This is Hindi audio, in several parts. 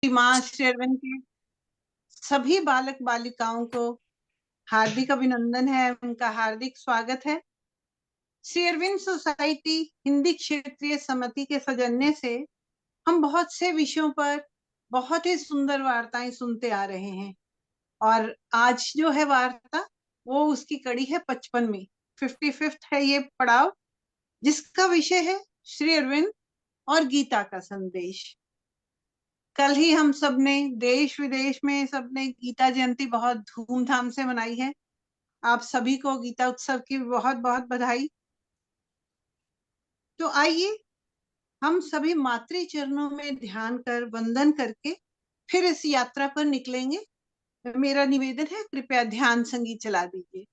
माँ श्री अरविंद के सभी बालक बालिकाओं को हार्दिक अभिनंदन है, उनका हार्दिक स्वागत है। श्री अरविंद सोसाइटी हिंदी क्षेत्रीय समिति के सौजन्य से हम बहुत से विषयों पर बहुत ही सुंदर वार्ताएं सुनते आ रहे हैं और आज जो है वार्ता वो उसकी कड़ी है 55वीं 55th है ये पड़ाव, जिसका विषय है श्री अरविंद और गीता का संदेश। कल ही हम सब ने देश विदेश में सबने गीता जयंती बहुत धूमधाम से मनाई है। आप सभी को गीता उत्सव की बहुत बहुत बधाई। तो आइए हम सभी मातृ चरणों में ध्यान कर वंदन करके फिर इस यात्रा पर निकलेंगे। मेरा निवेदन है, कृपया ध्यान संगीत चला दीजिए।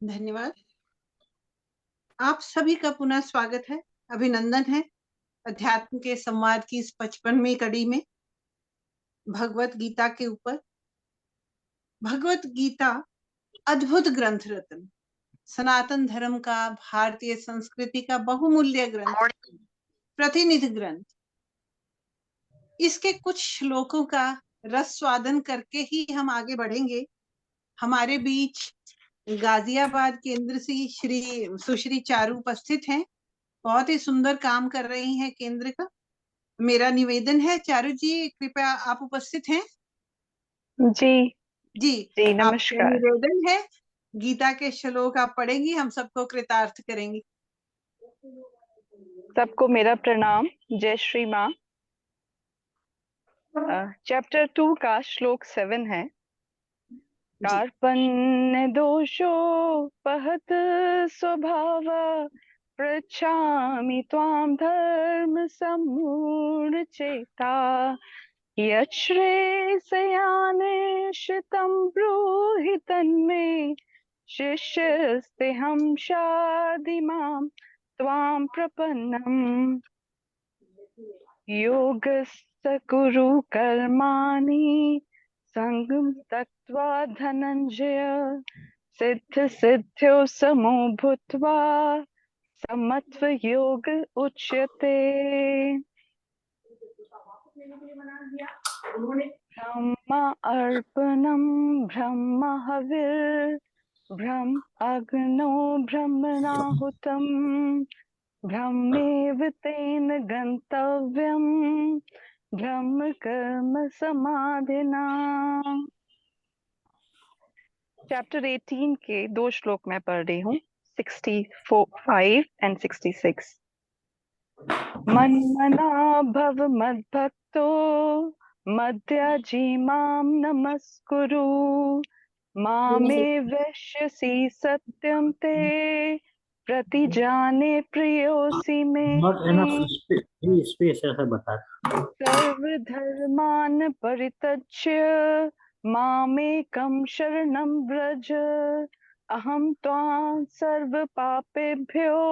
धन्यवाद। आप सभी का पुनः स्वागत है, अभिनंदन है अध्यात्म के संवाद की इस 55वीं कड़ी में भगवत गीता के ऊपर। भगवत गीता अद्भुत ग्रंथ रत्न, सनातन धर्म का, भारतीय संस्कृति का बहुमूल्य ग्रंथ, प्रतिनिधि ग्रंथ। इसके कुछ श्लोकों का रस स्वादन करके ही हम आगे बढ़ेंगे। हमारे बीच गाजियाबाद केंद्र से श्री सुश्री चारू उपस्थित हैं, बहुत ही सुंदर काम कर रही हैं केंद्र का। मेरा निवेदन है, चारू जी कृपया आप उपस्थित हैं? जी जी जी आपसे नमस्कार। निवेदन है, गीता के श्लोक आप पढ़ेंगी, हम सबको कृतार्थ करेंगी। सबको मेरा प्रणाम, जय श्री माँ। चैप्टर 2 का श्लोक 7 है। कार्पण्य दोषोपहत स्वभाव पृच्छामि त्वां धर्म सम्मूढ़ चेता यच्छ्रेयसयानिश्चितं ब्रूहि तन्मे शिष्यस्तेऽहं शाधि मां त्वां प्रपन्नम् योगस्य कुरु कर्माणि संगं त्यक्त्वा धनञ्जय सिद्ध्यौ समो भूत्वा समत्वयोग उच्यते। ब्रह्म अर्पणं ब्रह्म हविर् ब्रह्म अग्नौ ब्रह्मणाहुतं ब्रह्मेव तेन गन्तव्यम् ब्रह्म कर्म समाधिना। चैप्टर 18 के 2 श्लोक मैं पढ़ रही हूँ, 65 एंड 66। मन्मना भव मद्भक्तो मद्याजी मां नमस्कुरु मामे वैश्यसि सत्यं ते प्रतिजाने प्रियोऽसि मे। Not enough space ऐसा बता। सर्वधर्मान् परित्यज्य मामेकं शरणं व्रज अहं त्वां सर्वपापेभ्यो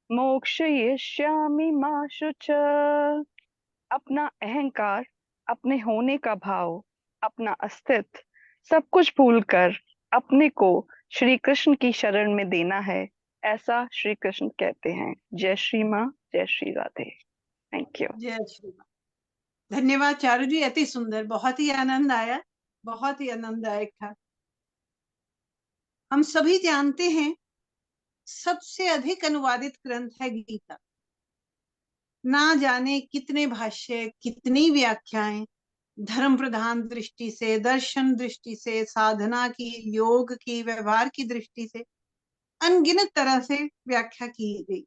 मोक्षयिष्यामि मा शुचः। अपना अहंकार, अपने होने का भाव, अपना अस्तित्व सब कुछ भूलकर अपने को श्री कृष्ण की शरण में देना है, ऐसा श्री कृष्ण कहते हैं। जय श्री माँ, जय श्री राधे। Thank you. जय श्री राम। धन्यवाद चारू जी, अति सुंदर, बहुत ही आनंद आया, बहुत ही आनंददायक था। हम सभी जानते हैं सबसे अधिक अनुवादित ग्रंथ है गीता। ना जाने कितने भाष्य, कितनी व्याख्याएं, धर्म प्रधान दृष्टि से, दर्शन दृष्टि से, साधना की, योग की, व्यवहार की दृष्टि से अनगिनत तरह से व्याख्या की गई।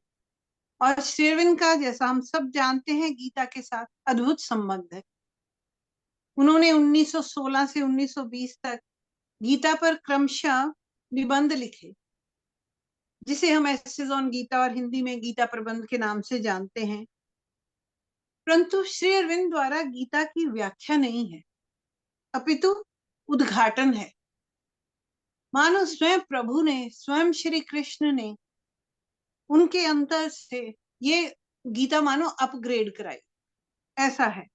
और श्री अरविंद का, जैसा हम सब जानते हैं, गीता के साथ अद्भुत संबंध है। उन्होंने 1916 से 1920 तक गीता पर क्रमशः निबंध लिखे, जिसे हम एसेज ऑन गीता और हिंदी में गीता प्रबंध के नाम से जानते हैं। परंतु श्री अरविंद द्वारा गीता की व्याख्या नहीं है, अपितु उद्घाटन है। मानो स्वयं प्रभु ने, स्वयं श्री कृष्ण ने उनके अंतर से ये गीता मानो अपग्रेड कराई, ऐसा है।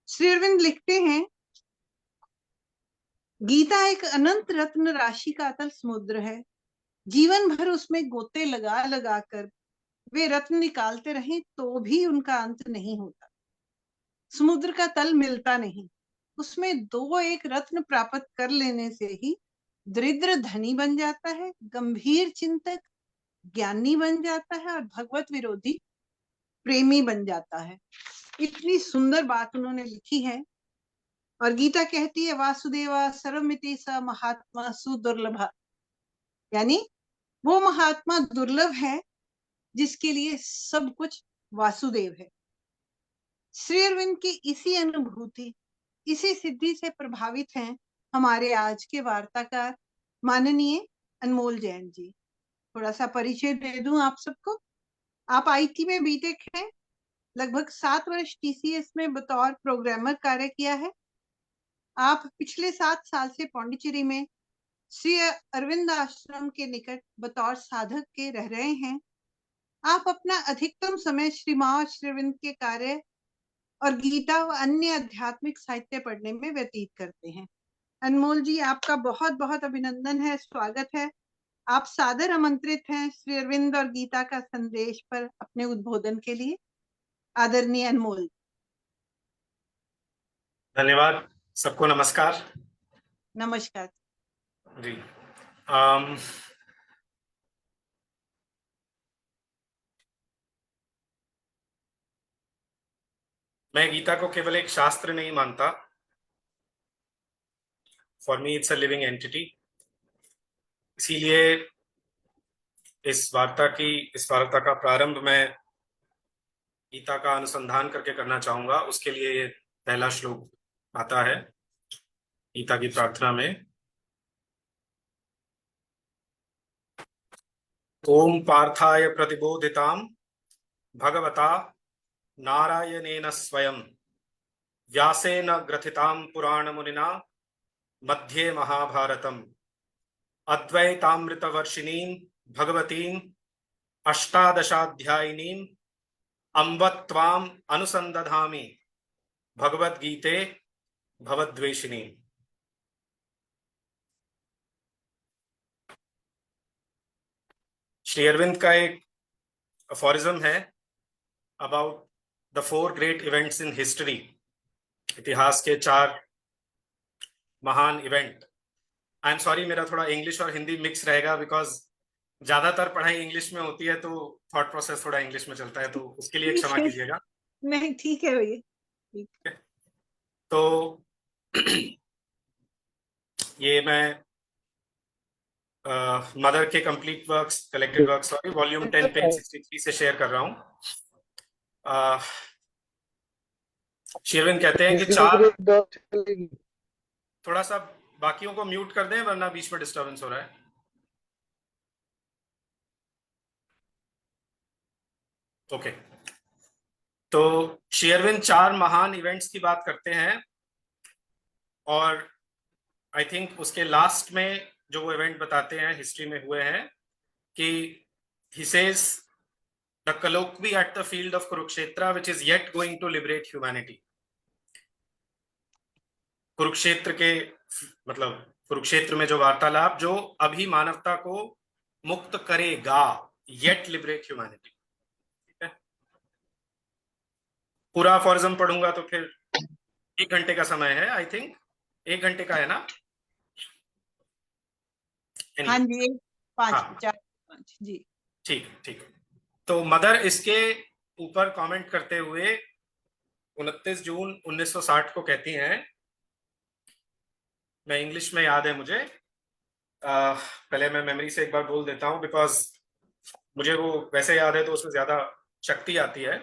श्री अरविंद लिखते हैं, गीता एक अनंत रत्न राशि का अतल समुद्र है। जीवन भर उसमें गोते लगा लगा कर वे रत्न निकालते रहे तो भी उनका अंत नहीं होता। समुद्र का तल मिलता नहीं। उसमें दो एक रत्न प्राप्त कर लेने से ही दरिद्र धनी बन जाता है, गंभीर चिंतक ज्ञानी बन जाता है और भगवत विरोधी प्रेमी बन जाता है। इतनी सुंदर बात उन्होंने लिखी है। और गीता कहती है, वासुदेवा सर्वमिति स महात्मा सुदुर्लभ, यानी वो महात्मा दुर्लभ है जिसके लिए सब कुछ वासुदेव है। श्री अरविंद की इसी अनुभूति, इसी सिद्धि से प्रभावित हैं हमारे आज के वार्ताकार माननीय अनमोल जैन जी। थोड़ा सा परिचय दे दूं आप सबको। आप आईटी में बीटेक हैं, लगभग 7 वर्ष टीसीएस में बतौर प्रोग्रामर कार्य किया है। आप पिछले 7 साल से पौंडीचेरी में श्री अरविंद आश्रम के निकट बतौर साधक के रह रहे हैं। आप अपना अधिकतम समय श्री मां और श्री अरविंद के कार्य और गीता व अन्य आध्यात्मिक साहित्य पढ़ने में व्यतीत करते हैं। अनमोल जी, आपका बहुत बहुत अभिनंदन है, स्वागत है। आप सादर आमंत्रित हैं श्री अरविंद और गीता का संदेश पर अपने उद्बोधन के लिए। आदरणीय अनमोल। धन्यवाद। सबको नमस्कार। नमस्कार जी। मैं गीता को केवल एक शास्त्र नहीं मानता। For me it's a living entity. इसीलिए इस वार्ता का प्रारंभ मैं गीता का अनुसंधान करके करना चाहूंगा। उसके लिए ये पहला श्लोक आता है गीता की प्रार्थना में। ओम पार्थाय प्रतिबोधितां भगवता नारायणेन स्वयं व्यासेन ग्रथितां पुराण मुनिना मध्ये महाभारतम अद्वैतामृतवर्षिणीं भगवतीं अष्टादशाध्यायिनीं अम्ब त्वाम् अनुसंदधामि भगवद्गीते भवद्वेषिणी। श्री अरविंद का एक अफोरिज्म है about the 4 great events in history, इतिहास के 4 महान इवेंट। आई एम सॉरी, मेरा थोड़ा इंग्लिश और हिंदी मिक्स रहेगा बिकॉज ज्यादातर पढ़ाई इंग्लिश में होती है, तो थॉट प्रोसेस थोड़ा इंग्लिश में चलता है, तो उसके लिए क्षमा कीजिएगा। नहीं, ठीक है भैया। तो ये मैं मदर के complete works, collected works, sorry, volume 10 page 63 से शेयर कर रहा हूँ। शेरविन कहते हैं कि 4, थोड़ा सा बाकियों को म्यूट कर दें वरना बीच में डिस्टर्बेंस हो रहा है। ओके, तो शेरविन 4 महान इवेंट्स की बात करते हैं और आई थिंक उसके लास्ट में जो वो इवेंट बताते हैं हिस्ट्री में हुए हैं कि he says the colloquy at the field of Kurukshetra which is yet going to liberate humanity। Kurukshetra के मतलब कुरुक्षेत्र में जो वार्तालाप जो अभी मानवता को मुक्त करेगा, yet liberate humanity। ठीक है, पूरा अफोरिज्म पढ़ूंगा तो फिर 1 घंटे का समय है, आई थिंक 1 घंटे का है ना? हाँ जी, 5 हाँ। 4 5 जी, ठीक है। तो मदर इसके ऊपर कमेंट करते हुए 29 जून 1960 को कहती हैं, मैं इंग्लिश में याद है मुझे, पहले मैं मेमोरी से एक बार बोल देता हूं बिकॉज मुझे वो वैसे याद है तो उसमें ज्यादा शक्ति आती है।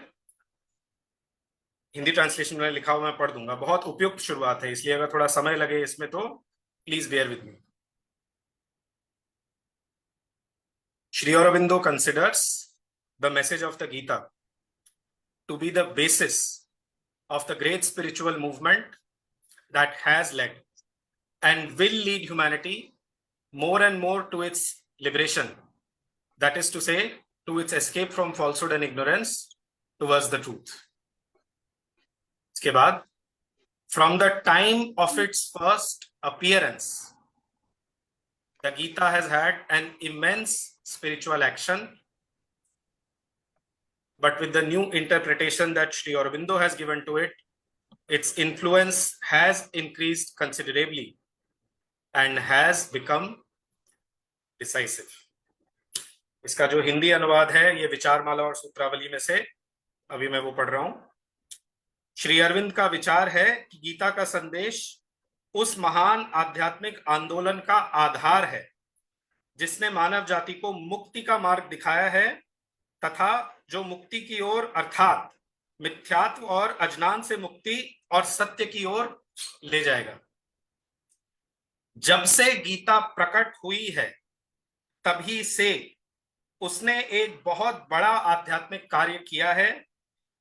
हिंदी ट्रांसलेशन में लिखा हुआ मैं पढ़ दूंगा, बहुत उपयुक्त शुरुआत है, इसलिए अगर थोड़ा समय लगे इसमें तो please bear with me. Sri Aurobindo considers the message of the Gita to be the basis of the great spiritual movement that has led and will lead humanity more and more to its liberation, that is to say, to its escape from falsehood and ignorance towards the truth. इसके बाद, from the time of its first appearance, the Gita has had an immense spiritual action, but with the new interpretation that Sri Aurobindo has given to it, its influence has increased considerably and has become decisive। इसका जो हिंदी अनुवाद है ये विचारमाला और सूत्रावली में से अभी मैं वो पढ़ रहा हूं। श्री अरविंद का विचार है कि गीता का संदेश उस महान आध्यात्मिक आंदोलन का आधार है जिसने मानव जाति को मुक्ति का मार्ग दिखाया है तथा जो मुक्ति की ओर अर्थात मिथ्यात्व और अज्ञान से मुक्ति और सत्य की ओर ले जाएगा। जब से गीता प्रकट हुई है तभी से उसने एक बहुत बड़ा आध्यात्मिक कार्य किया है,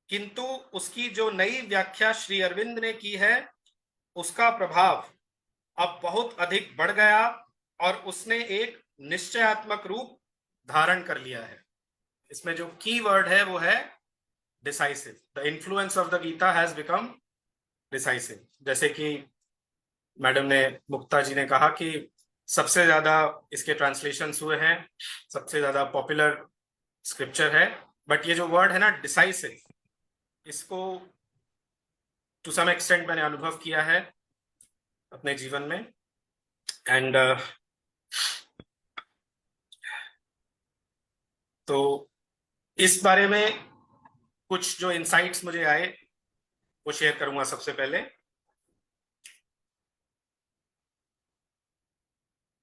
किंतु उसकी जो नई व्याख्या श्री अरविंद ने की है उसका प्रभाव अब बहुत अधिक बढ़ गया और उसने एक निश्चयात्मक रूप धारण कर लिया है। इसमें जो की वर्ड है वो है decisive. The influence of the Gita has become decisive. जैसे कि मैडम ने, मुक्ता जी ने कहा कि सबसे ज्यादा इसके ट्रांसलेशंस हुए हैं, सबसे ज्यादा पॉपुलर स्क्रिप्चर है, बट ये जो वर्ड है ना डिसाइसिव, इसको टू सम एक्सटेंट मैंने अनुभव किया है अपने जीवन में। एंड तो इस बारे में कुछ जो इनसाइट्स मुझे आए वो शेयर करूंगा। सबसे पहले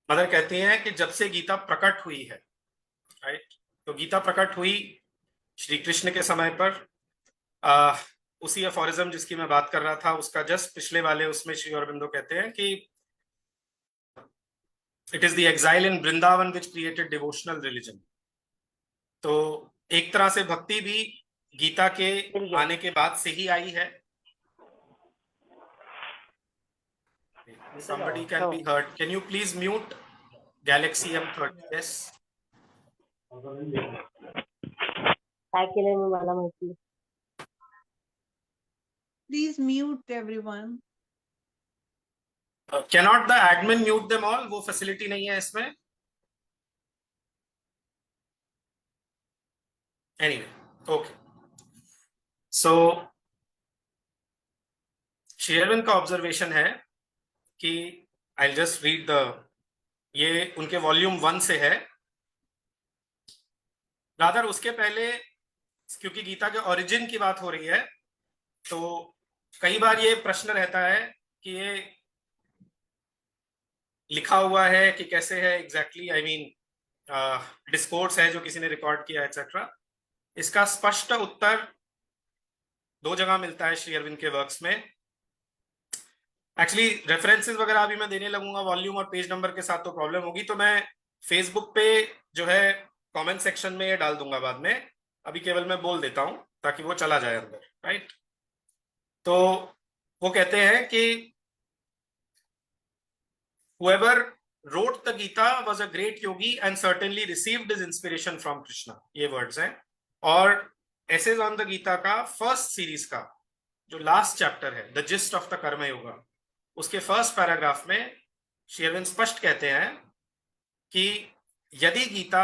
मदर कहती हैं कि जब से गीता प्रकट हुई है, राइट, तो गीता प्रकट हुई श्री कृष्ण के समय पर। उसी अफोरिज्म जिसकी मैं बात कर रहा था उसका जस्ट पिछले वाले उसमें श्री अरविंदो कहते हैं कि it is the exile in Vrindavan which created devotional religion. तो एक तरह से भक्ति भी गीता के आने के बाद से ही आई है। Somebody can be heard. Can you please mute Galaxy M30s? काय केलंय मी मला माहिती. Please mute everyone. Cannot the admin mute them all? वो फैसिलिटी नहीं है इसमें. Anyway, okay. सो शेरविन का ऑब्जर्वेशन है कि आई जस्ट रीड द, ये उनके वॉल्यूम 1 से है. रादर उसके पहले, क्योंकि गीता के ओरिजिन की बात हो रही है, तो कई बार ये प्रश्न रहता है कि ये लिखा हुआ है कि कैसे है एग्जैक्टली, आई मीन डिस्कोर्स है जो किसी ने रिकॉर्ड किया एक्सेट्रा. इसका स्पष्ट उत्तर 2 जगह मिलता है श्री अरविंद के वर्क्स में. एक्चुअली रेफरेंसेस वगैरह अभी मैं देने लगूंगा वॉल्यूम और पेज नंबर के साथ, तो प्रॉब्लम होगी, तो मैं फेसबुक पे जो है कमेंट सेक्शन में ये डाल दूंगा बाद में. अभी केवल मैं बोल देता हूं ताकि वो चला जाए अंदर, राइट. तो वो कहते हैं कि whoever wrote the Gita was a great yogi and certainly received his inspiration from Krishna. ये वर्ड्स हैं. और एसेज ऑन द गीता का फर्स्ट सीरीज का जो लास्ट चैप्टर है, द जिस्ट ऑफ द कर्म योगा, उसके फर्स्ट पैराग्राफ में श्री अरविंद स्पष्ट कहते हैं कि यदि गीता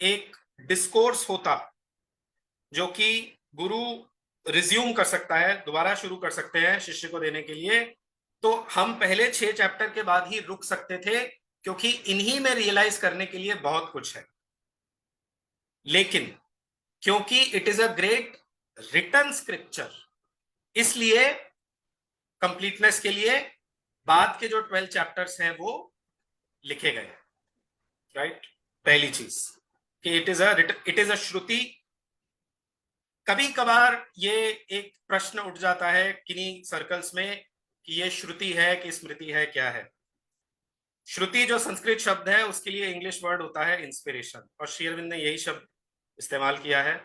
एक डिस्कोर्स होता जो कि गुरु रिज्यूम कर सकता है, दोबारा शुरू कर सकते हैं शिष्य को देने के लिए, तो हम पहले 6 चैप्टर के बाद ही रुक सकते थे, क्योंकि इन्हीं में रियलाइज करने के लिए बहुत कुछ है. लेकिन क्योंकि it is a great written scripture, इसलिए कंप्लीटनेस के लिए बाद के जो 12 चैप्टर्स हैं वो लिखे गए, राइट. पहली चीज कि इट इज अ श्रुति. कभी कभार ये एक प्रश्न उठ जाता है किन्हीं सर्कल्स में कि ये श्रुति है कि स्मृति है, क्या है. श्रुति जो संस्कृत शब्द है उसके लिए इंग्लिश वर्ड होता है इंस्पिरेशन, और श्री अरविंद ने यही शब्द इस्तेमाल किया है.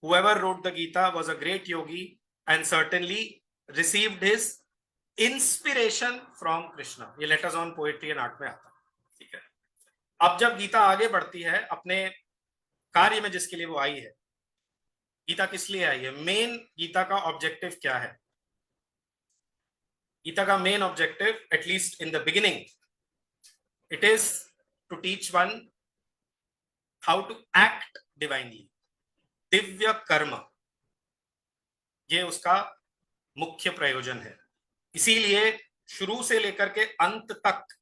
Whoever wrote the Gita was a great yogi and certainly received his inspiration from Krishna. ये letters on poetry and art में आता है, ठीक है. अब जब गीता आगे बढ़ती है अपने कार्य में जिसके लिए वो आई है, गीता किस लिए आई है, मेन गीता का ऑब्जेक्टिव क्या है. गीता का main objective, at least in the beginning, it is to teach one how to act divinely, दिव्य कर्म. ये उसका मुख्य प्रयोजन है. इसीलिए शुरू से लेकर के अंत तक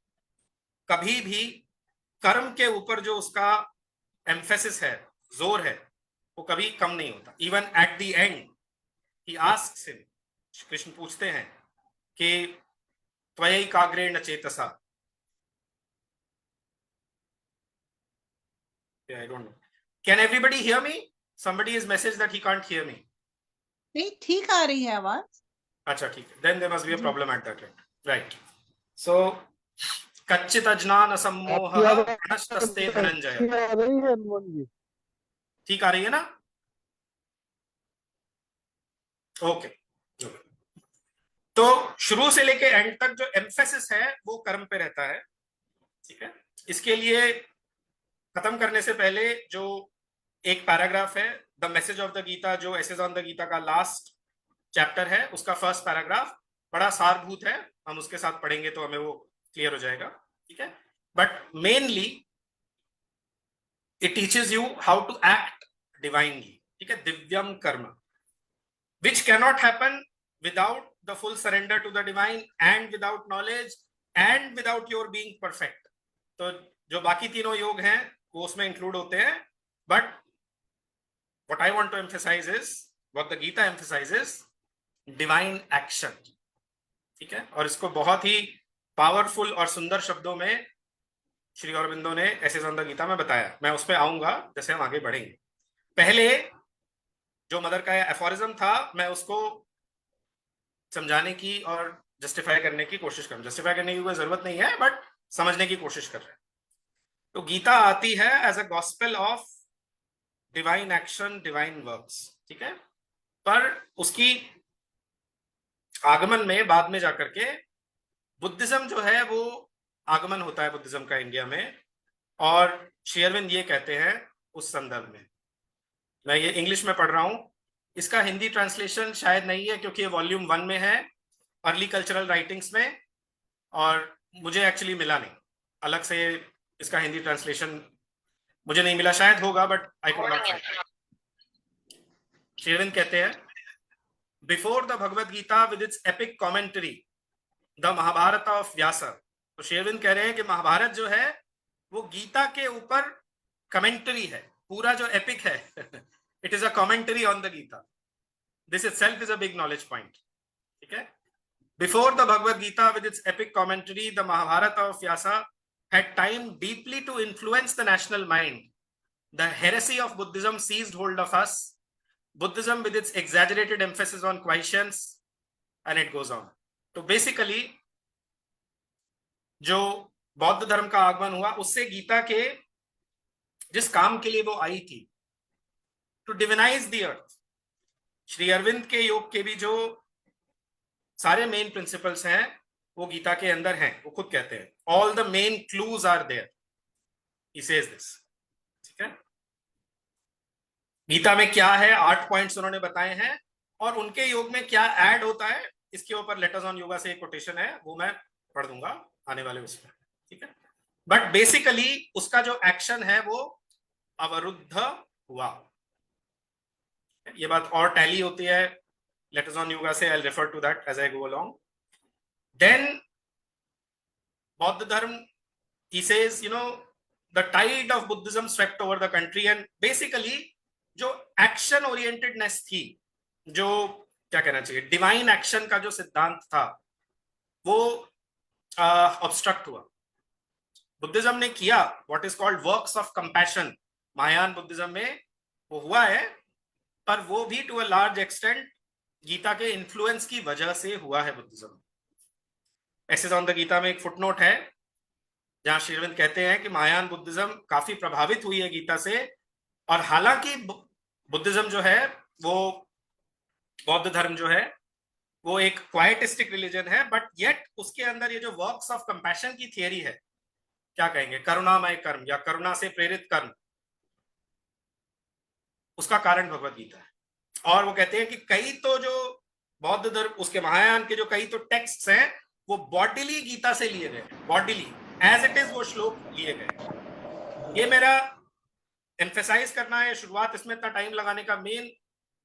कभी भी कर्म के ऊपर जो उसका एम्फेसिस है, जोर है, वो कभी कम नहीं होता. Even at the and he asks him, Krishna पूछते हैं कि त्वयैकाग्रेण चेतसा, I don't know. Can everybody hear me? Somebody has messaged that he can't hear me. नहीं, ठीक आ रही है आवाज. अच्छा, ठीक है. Then there must be a problem at that end. Right. So कच्चित अज्ञान सम्मोहः प्रणष्टस्ते धनंजय. ठीक आ रही है ना? ओके. तो शुरू से लेके एंड तक जो एम्फेसिस है वो कर्म पे रहता है, ठीक है. इसके लिए खत्म करने से पहले जो एक पैराग्राफ है, the message of the Gita, जो एसेज ऑन द गीता का लास्ट चैप्टर है, उसका फर्स्ट पैराग्राफ बड़ा सारभूत है. हम उसके साथ पढ़ेंगे तो हमें वो क्लियर हो जाएगा, ठीक है. But mainly it teaches you how to act divinely, ठीक है, दिव्यम कर्म, which cannot happen without the full surrender to the divine and without knowledge and without your being perfect. तो जो बाकी तीनों योग हैं वो उसमें इंक्लूड होते हैं. But what I want to emphasize is, what the Gita emphasizes, divine action, ठीक है. और इसको बहुत ही पावरफुल और सुंदर शब्दों में श्री अरविंदो ने एसेज ऑन द गीता में बताया. मैं उस पर आऊंगा जैसे हम आगे बढ़ेंगे. पहले जो मदर का एफोरिज्म था, मैं उसको समझाने की और जस्टिफाई करने की कोशिश करूं. जस्टिफाई करने की कोई जरूरत नहीं है, बट समझने की कोशिश कर रहे हैं. तो गीता आती है as a gospel of divine action, divine works, ठीक है. पर उसकी आगमन में बाद में जाकर के बुद्धिज्म जो है वो आगमन होता है बुद्धिज्म का इंडिया में, और श्री अरविंद ये कहते हैं उस संदर्भ में मैं ये इंग्लिश में पढ़ रहा हूँ, इसका हिंदी ट्रांसलेशन शायद नहीं है क्योंकि ये वॉल्यूम 1 में है, अर्ली कल्चरल राइटिंग्स में, और मुझे एक्चुअली मिला नहीं अलग से इसका हिंदी ट्रांसलेशन, मुझे नहीं मिला, शायद होगा but I could not find. Shri Aurobindo कहते हैं, before the Bhagavad Gita with its epic commentary the Mahabharata of Vyasa. तो श्री अरविंद कह रहे हैं कि महाभारत जो है वो गीता के ऊपर कमेंट्री है, पूरा जो एपिक है it is a commentary on the Gita. This itself is a big knowledge point, ठीक है। Before the Bhagavad Gita with its epic commentary, the Mahabharata of Vyasa had time deeply to influence the national mind. The heresy of Buddhism seized hold of us. Buddhism with its exaggerated emphasis on questions, and it goes on. तो basically जो बौद्ध धर्म का आगमन हुआ उससे गीता के जिस काम के लिए वो आई थी, to divinise the earth, Shri Aurobindo के योग के भी जो सारे मेन प्रिंसिपल्स हैं वो गीता के अंदर हैं। वो खुद कहते हैं all the main clues are there, he says this, ठीक है। गीता में क्या है, 8 पॉइंट्स उन्होंने बताए हैं, और उनके योग में क्या ऐड होता है इसके ऊपर लेटर्स ऑन योगा से एक कोटेशन है, वो मैं पढ़ दूंगा आने वाले उसमें, ठीक है। बट बेसिकली उसका जो एक्शन है वो अवरुद्ध हुआ। ये बात और टैली होती है letters on yoga say, I'll refer to that as I go along. Then Buddha Dharma, he says, you know, the tide of Buddhism swept over the country, and basically जो action orientedness थी, जो क्या कहना चाहिए डिवाइन एक्शन का जो सिद्धांत था वो ऑब्स्ट्रक्ट हुआ। बुद्धिज्म ने किया what is called works of compassion, Mahayana Buddhism में वो हुआ है, पर वो भी to a large extent Gita के इन्फ्लुएंस की वजह से हुआ है Buddhism. Essays on the Gita में एक फुटनोट है जहां श्री अरविंद कहते हैं कि महायान बुद्धिज्म काफी प्रभावित हुई है गीता से, और हालांकि बुद्धिज्म जो है वो बौद्ध धर्म जो है वो एक क्वाइटिस्टिक रिलीजन है, बट येट उसके अंदर ये जो वर्क्स ऑफ कंपैशन की थियरी है, क्या कहेंगे, करुणामय कर्म या करुणा से प्रेरित कर्म, उसका कारण भगवद गीता है। और वो कहते हैं कि कई तो जो बौद्ध धर्म उसके महायान के जो कई तो टेक्स्ट्स हैं वो बॉडीली गीता से लिए गए, बॉडीली एज इट इज वो श्लोक लिए गए। ये मेरा एम्फेसाइज करना है, शुरुआत इसमें इतना टाइम लगाने का मेन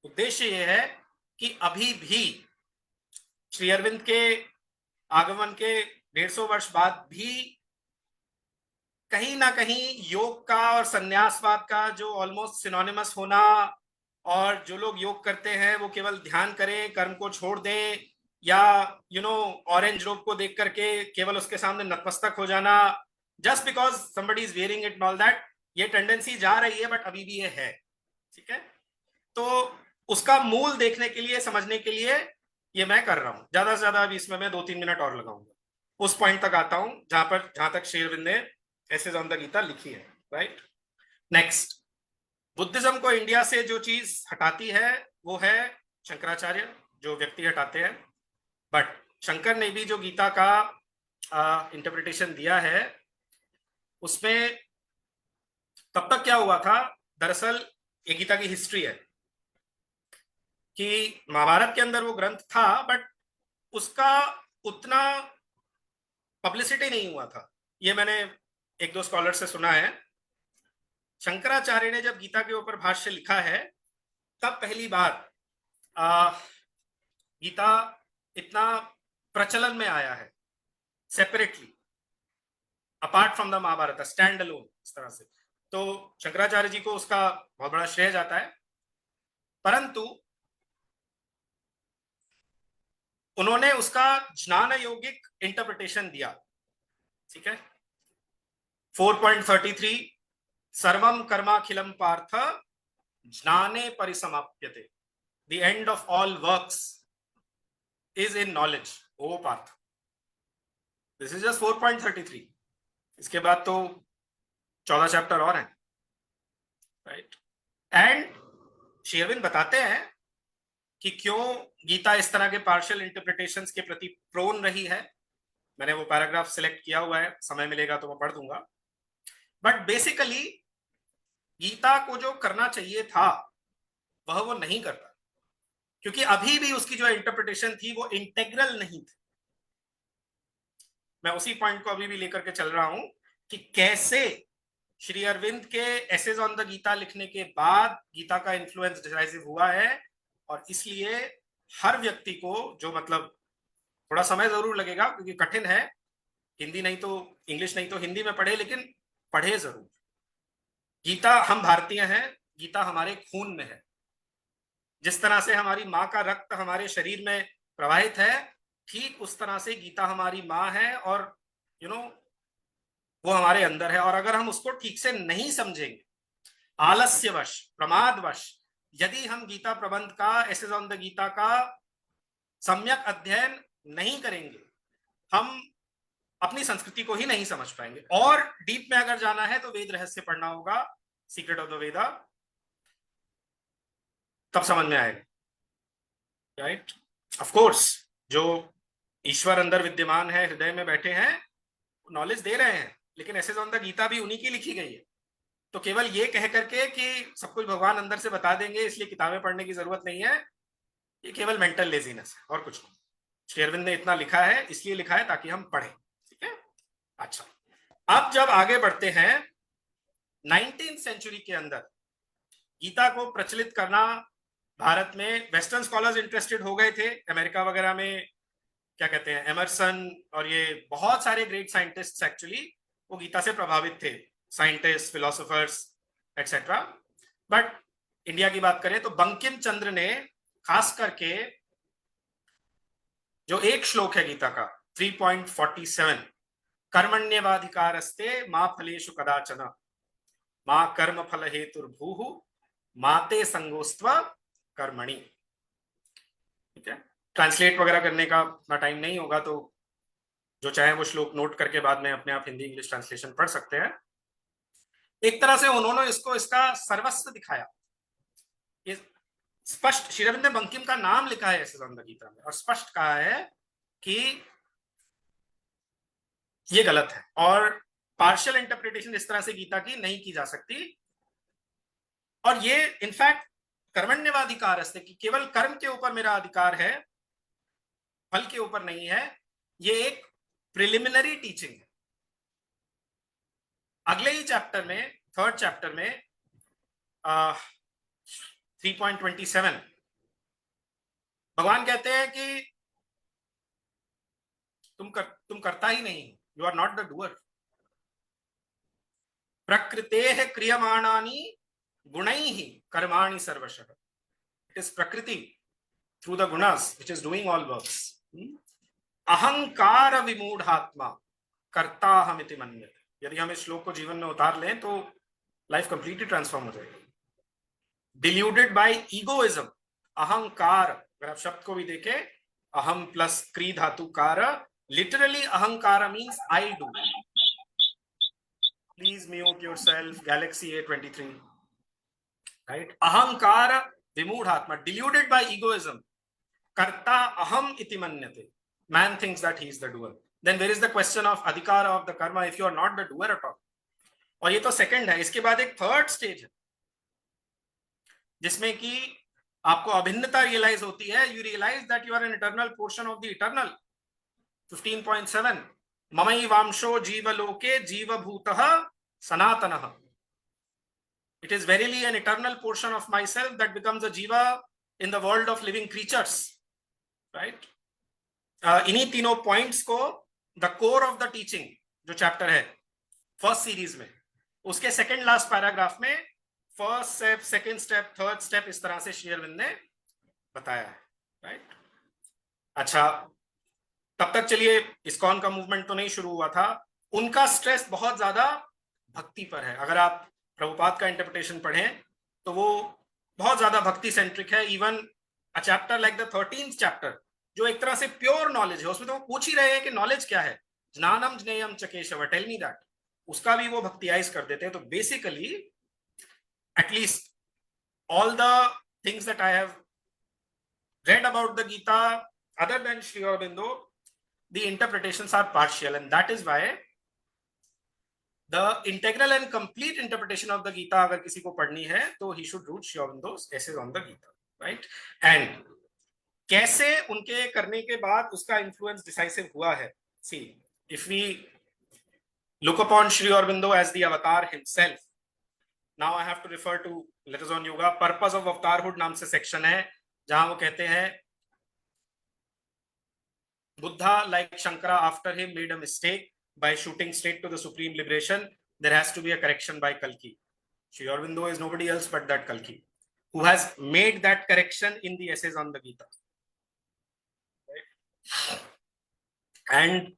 उद्देश्य ये है कि अभी भी श्री अरविंद के आगमन के 150 वर्ष बाद भी कहीं ना कहीं योग का और संन्यासवाद का जो ऑलमोस्ट सिनोनिमस होना, और जो लोग योग करते हैं वो केवल ध्यान करें, कर्म को छोड़ दें, या ऑरेंज रोब को देख करके केवल उसके सामने नतमस्तक हो जाना just because somebody is wearing it and all that, ये टेंडेंसी जा रही है बट अभी भी ये है, ठीक है। तो उसका मूल देखने के लिए, समझने के लिए ये मैं कर रहा हूं। ज्यादा से ज्यादा अभी इसमें मैं 2-3 मिनट और लगाऊंगा, उस पॉइंट तक आता हूं जहां तक श्री अरविंद ने एसेज ऑन द गीता लिखी है, राइट। नेक्स्ट, बुद्धिज्म को इंडिया से जो चीज हटाती है वो है शंकराचार्य, जो व्यक्ति हटाते हैं, बट शंकर ने भी जो गीता का इंटरप्रिटेशन दिया है उसमें तब तक क्या हुआ था, दरअसल ये गीता की हिस्ट्री है कि महाभारत के अंदर वो ग्रंथ था बट उसका उतना पब्लिसिटी नहीं हुआ था। ये मैंने 1-2 स्कॉलर से सुना है। शंकराचार्य ने जब गीता के ऊपर भाष्य लिखा है तब पहली बार गीता इतना प्रचलन में आया है, separately apart from the Mahabharata, stand alone, इस तरह से। तो शंकराचार्य जी को उसका बहुत बड़ा श्रेय जाता है, परंतु उन्होंने उसका ज्ञान योगिक इंटरप्रिटेशन दिया, ठीक है। 4.33 सर्वम कर्माखिलम पार्थ ज्ञाने परिसमाप्यते, the end of all works is in knowledge, O Partha. This is just 4.33, इसके बाद तो 14 चैप्टर और हैं, राइट। एंड श्री अरविंद बताते हैं कि क्यों गीता इस तरह के पार्शियल इंटरप्रिटेशंस के प्रति प्रोन रही है। मैंने वो पैराग्राफ सिलेक्ट किया हुआ है, समय मिलेगा तो मैं पढ़ दूंगा। बट बेसिकली गीता को जो करना चाहिए था वह वो नहीं करता, क्योंकि अभी भी उसकी जो इंटरप्रिटेशन थी वो इंटेग्रल नहीं थी। मैं उसी पॉइंट को अभी भी लेकर के चल रहा हूं कि कैसे श्री अरविंद के एसेज ऑन द गीता लिखने के बाद गीता का इन्फ्लुएंस डिसाइसिव हुआ है, और इसलिए हर व्यक्ति को, जो मतलब थोड़ा समय जरूर लगेगा क्योंकि कठिन है, हिंदी नहीं तो इंग्लिश नहीं तो हिंदी में पढ़े, लेकिन पढ़े जरूर। गीता, हम भारतीय हैं, गीता हमारे खून में है। जिस तरह से हमारी माँ का रक्त हमारे शरीर में प्रवाहित है, ठीक उस तरह से गीता हमारी माँ है, और वो हमारे अंदर है। और अगर हम उसको ठीक से नहीं समझेंगे, आलस्यवश, प्रमादवश, यदि हम गीता प्रबंध का, एसेज ऑन द गीता का सम्यक अध्ययन नहीं करेंगे, हम अपनी संस्कृति को ही नहीं समझ पाएंगे। और डीप में अगर जाना है तो वेद रहस्य पढ़ना होगा, सीक्रेट ऑफ द वेदा, तब समझ में आएगा, राइट। ऑफ कोर्स जो ईश्वर अंदर विद्यमान है, हृदय में बैठे हैं, नॉलेज दे रहे हैं, लेकिन एसेज ऑन द गीता भी उन्हीं की लिखी गई है। तो केवल ये कह करके कि सब कुछ भगवान अंदर से बता देंगे इसलिए किताबें पढ़ने की जरूरत नहीं है, ये केवल मेंटल लेजीनेस है और कुछ नहीं। श्री अरविंद ने इतना लिखा है, इसलिए लिखा है ताकि हम पढ़ें, ठीक है। अच्छा, अब जब आगे बढ़ते हैं, 19th सेंचुरी के अंदर गीता को प्रचलित करना भारत में, वेस्टर्न स्कॉलर्स इंटरेस्टेड हो गए थे। अमेरिका वगैरह में क्या कहते हैं, एमरसन और ये बहुत सारे ग्रेट साइंटिस्ट्स एक्चुअली वो गीता से प्रभावित थे, scientist, philosophers etcetera. But India की बात करें तो बंकिम चंद्र ने खास करके जो एक श्लोक है गीता का 3.47, कर्मण्येवाधिकारस्ते मा फलेषु कदाचन मा कर्म फल हेतुर्भूः माते संगोस्त्व कर्मणि, ठीक है। ट्रांसलेट वगैरह करने का इतना टाइम नहीं होगा, तो जो चाहे वो श्लोक नोट करके बाद में अपने आप हिंदी इंग्लिश ट्रांसलेशन पढ़ सकते हैं। एक तरह से उन्होंने इसका सर्वस्व दिखाया। स्पष्ट श्री अरविंद ने बंकिम का नाम लिखा है एसेज ऑन द गीता में, और स्पष्ट कहा है कि ये गलत है और पार्शियल इंटरप्रिटेशन इस तरह से गीता की नहीं की जा सकती। और ये इनफैक्ट कर्मण्यवाधिकार है कि केवल कर्म के ऊपर मेरा अधिकार है, फल के ऊपर नहीं है। ये एक प्रिलिमिनरी टीचिंग है। अगले ही चैप्टर में, थर्ड चैप्टर में 3.27 भगवान कहते हैं कि तुम करता ही नहीं, you are not the doer. प्रकृतेः क्रियमाणानि गुणैः कर्माणि सर्वशः। इट इज प्रकृति थ्रू द गुणास which is doing all works. अहंकार विमूढ़ात्मा कर्ताहमिति मन्यते। यदि हम इस श्लोक को जीवन में उतार लें तो लाइफ कंप्लीटली ट्रांसफॉर्म हो जाएगी। डिल्यूडेड बाय ईगोइज्म, अहंकार, अगर आप शब्द को भी देखें, अहम प्लस क्री धातु कार, लिटरली अहंकार means I do. Please mute yourself, Galaxy A23, right. अहंकार विमूढ़ात्मा, डिल्यूडेड बाय ईगोइज्म, कर्ता अहम इति मन्यते, man thinks that he is the doer. Then where is the question of adhikara of the karma if you are not the doer at all? और ये तो सेकंड है। इसके बाद एक थर्ड स्टेज है जिसमें कि आपको अभिन्नता रियलाइज होती है। You realise that you are an eternal portion of the eternal. 15.7 ममैवांशो जीवलोके जीवभूतः सनातनः। It is verily an eternal portion of myself that becomes a jiva in the world of living creatures, right? इन्हीं तीनों पॉइंट्स को the core of the teaching जो चैप्टर है फर्स्ट सीरीज में, उसके सेकंड लास्ट पैराग्राफ में first step, second step, third step, इस तरह से श्री अरविंद ने बताया है, राइट। अच्छा, तब तक चलिए, इस्कॉन का मूवमेंट तो नहीं शुरू हुआ था। उनका स्ट्रेस बहुत ज्यादा भक्ति पर है। अगर आप प्रभुपाद का इंटरप्रिटेशन पढ़ें तो वो बहुत ज्यादा भक्ति सेंट्रिक है। Even a chapter like the 13th chapter जो एक तरह से प्योर नॉलेज है, उसमें तो वो पूछ ही रहे हैं कि नॉलेज क्या है, ज्ञानम ज्ञेयम च केशव, टेल मी दैट, उसका भी वो भक्तियाइज कर देते हैं। तो basically at least all the things that I have read about the Gita other than Sri Aurobindo, the interpretations are partial, and that is why The integral and complete interpretation of the Gita अगर किसी को पढ़नी है तो he should read Sri Aurobindo's essays on the Gita, right? And कैसे उनके करने के बाद उसका influence decisive हुआ है? See, if we look upon Sri Aurobindo as the avatar himself, now I have to refer to Letters on Yoga. Purpose of Avatarhood नाम से section है जहां वो कहते हैं Buddha, like Shankara after him, made a mistake by shooting straight to the supreme liberation. There has to be a correction by Kalki. Sri Aurobindo is nobody else but that Kalki, who has made that correction in the essays on the Gita. Right? And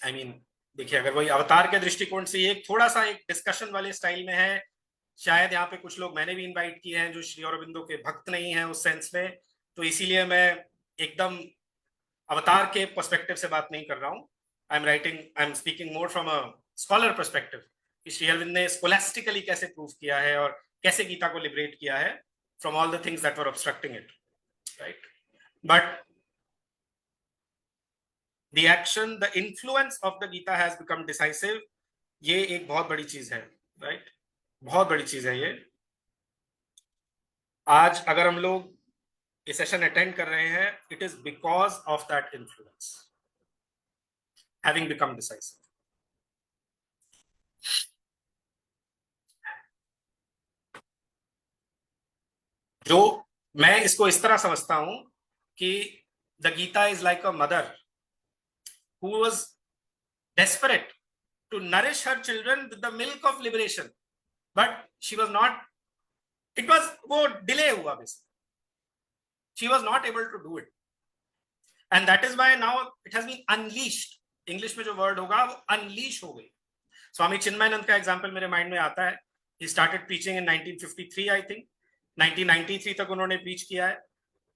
I mean, देखिए अगर वही अवतार के दृष्टिकोण से एक थोड़ा सा एक डिस्कशन वाले स्टाइल में है, शायद यहाँ पे कुछ लोग मैंने भी इनवाइट किए हैं जो श्री अरबिंदो के भक्त नहीं हैं उस सेंस में, तो इसीलिए मैं एकदम अवतार के पर्सपेक्टिव से बात नहीं कर रहा हूँ. I am speaking more from a scholar perspective कि श्री अरविंद ने स्कोलास्टिकली कैसे प्रूव किया है और कैसे गीता को लिबरेट किया है from all the things that were obstructing it, right. But the action, the influence of the Gita has become decisive. ये एक बहुत बड़ी चीज है, right? बहुत बड़ी चीज है ये. आज अगर हम लोग ये सेशन अटेंड कर रहे हैं, it is because of that influence having become decisive. जो मैं इसको इस तरह समझता हूं कि the Gita is like a mother who was desperate to nourish her children with the milk of liberation, but she was not, it was wo delay hua basically, she was not able to do it, and that is why now it has been unleashed. English में जो word होगा वो unleash हो गई. स्वामी चिन्मयानंद का एग्जाम्पल मेरे माइंड में आता है. He started preaching in 1953, I think 1993 तक उन्होंने प्रीच किया है,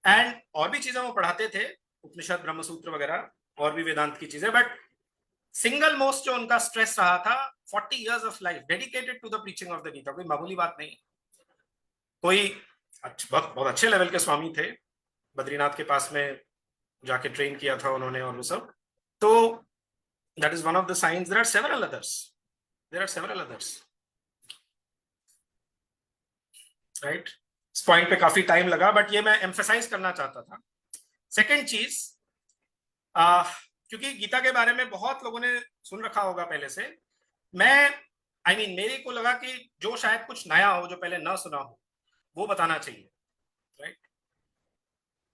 एंड और भी चीजें वो पढ़ाते थे, उपनिषद, ब्रह्मसूत्र वगैरह और भी वेदांत की चीजें, बट सिंगल मोस्ट जो उनका स्ट्रेस रहा था 40 years of life dedicated to the preaching of the Gita. कोई मामूली बात नहीं. कोई बहुत अच्छे लेवल के स्वामी थे, बद्रीनाथ के पास में जाके ट्रेन किया था उन्होंने और वो सब. तो that is one of the signs. There are several others, right? इस पॉइंट पे काफी टाइम लगा, बट ये मैं एम्फेसाइज करना चाहता था. सेकेंड चीज, क्योंकि गीता के बारे में बहुत लोगों ने सुन रखा होगा पहले से, मैं मेरे को लगा कि जो शायद कुछ नया हो, जो पहले ना सुना हो, वो बताना चाहिए, राइट?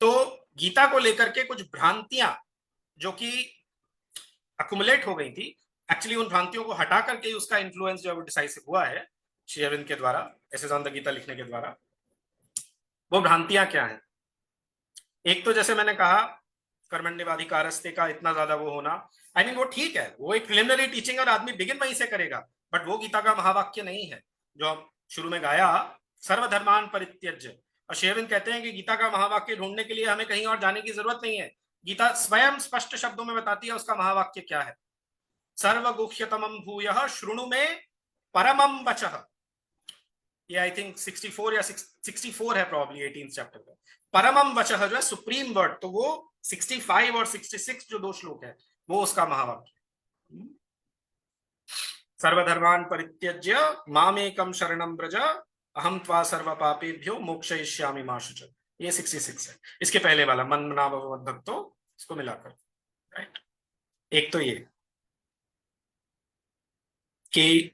तो गीता को लेकर के कुछ भ्रांतियां जो कि अक्युमुलेट हो गई थी, एक्चुअली उन भ्रांतियों को हटा करके उसका इन्फ्लुएंस जो है वो डिसाइसिव हुआ है श्री अरविंद के द्वारा, एसेज ऑन द गीता लिखने के द्वारा. वो भ्रांतियां क्या है? एक तो जैसे मैंने कहा, कर्मण्येवाधिकारस्ते का इतना ज्यादा वो होना, वो ठीक है, वो एक प्रिलिमिनरी टीचिंग और आदमी बिगिन वहीं से करेगा, बट वो गीता का महावाक्य नहीं है जो हम शुरू में गाया, सर्वधर्मान परित्यज्य. और श्री अरविंद कहते हैं कि गीता का महावाक्य ढूंढने के लिए हमें कहीं और जाने की जरूरत नहीं है. गीता स्वयं स्पष्ट शब्दों में बताती है उसका महावाक्य क्या है. सर्वगुह्यतमं भूयः शृणु मे परमं वचः. ये आई थिंक 64 या 64 है प्रॉब्ली 18th चैप्टर का. परमम वचः जो है सुप्रीम वर्ड, तो वो 65 और 66 जो दो श्लोक है वो उसका महावाक्य. सर्वधर्मान परित्यज्य मामेकं शरणं व्रज अहम त्वा सर्व पापेभ्यो मोक्षयिष्यामि मा शुचः. ये 66 है. इसके पहले वाला मन मना भक्तो, इसको मिलाकर, राइट? एक तो ये कि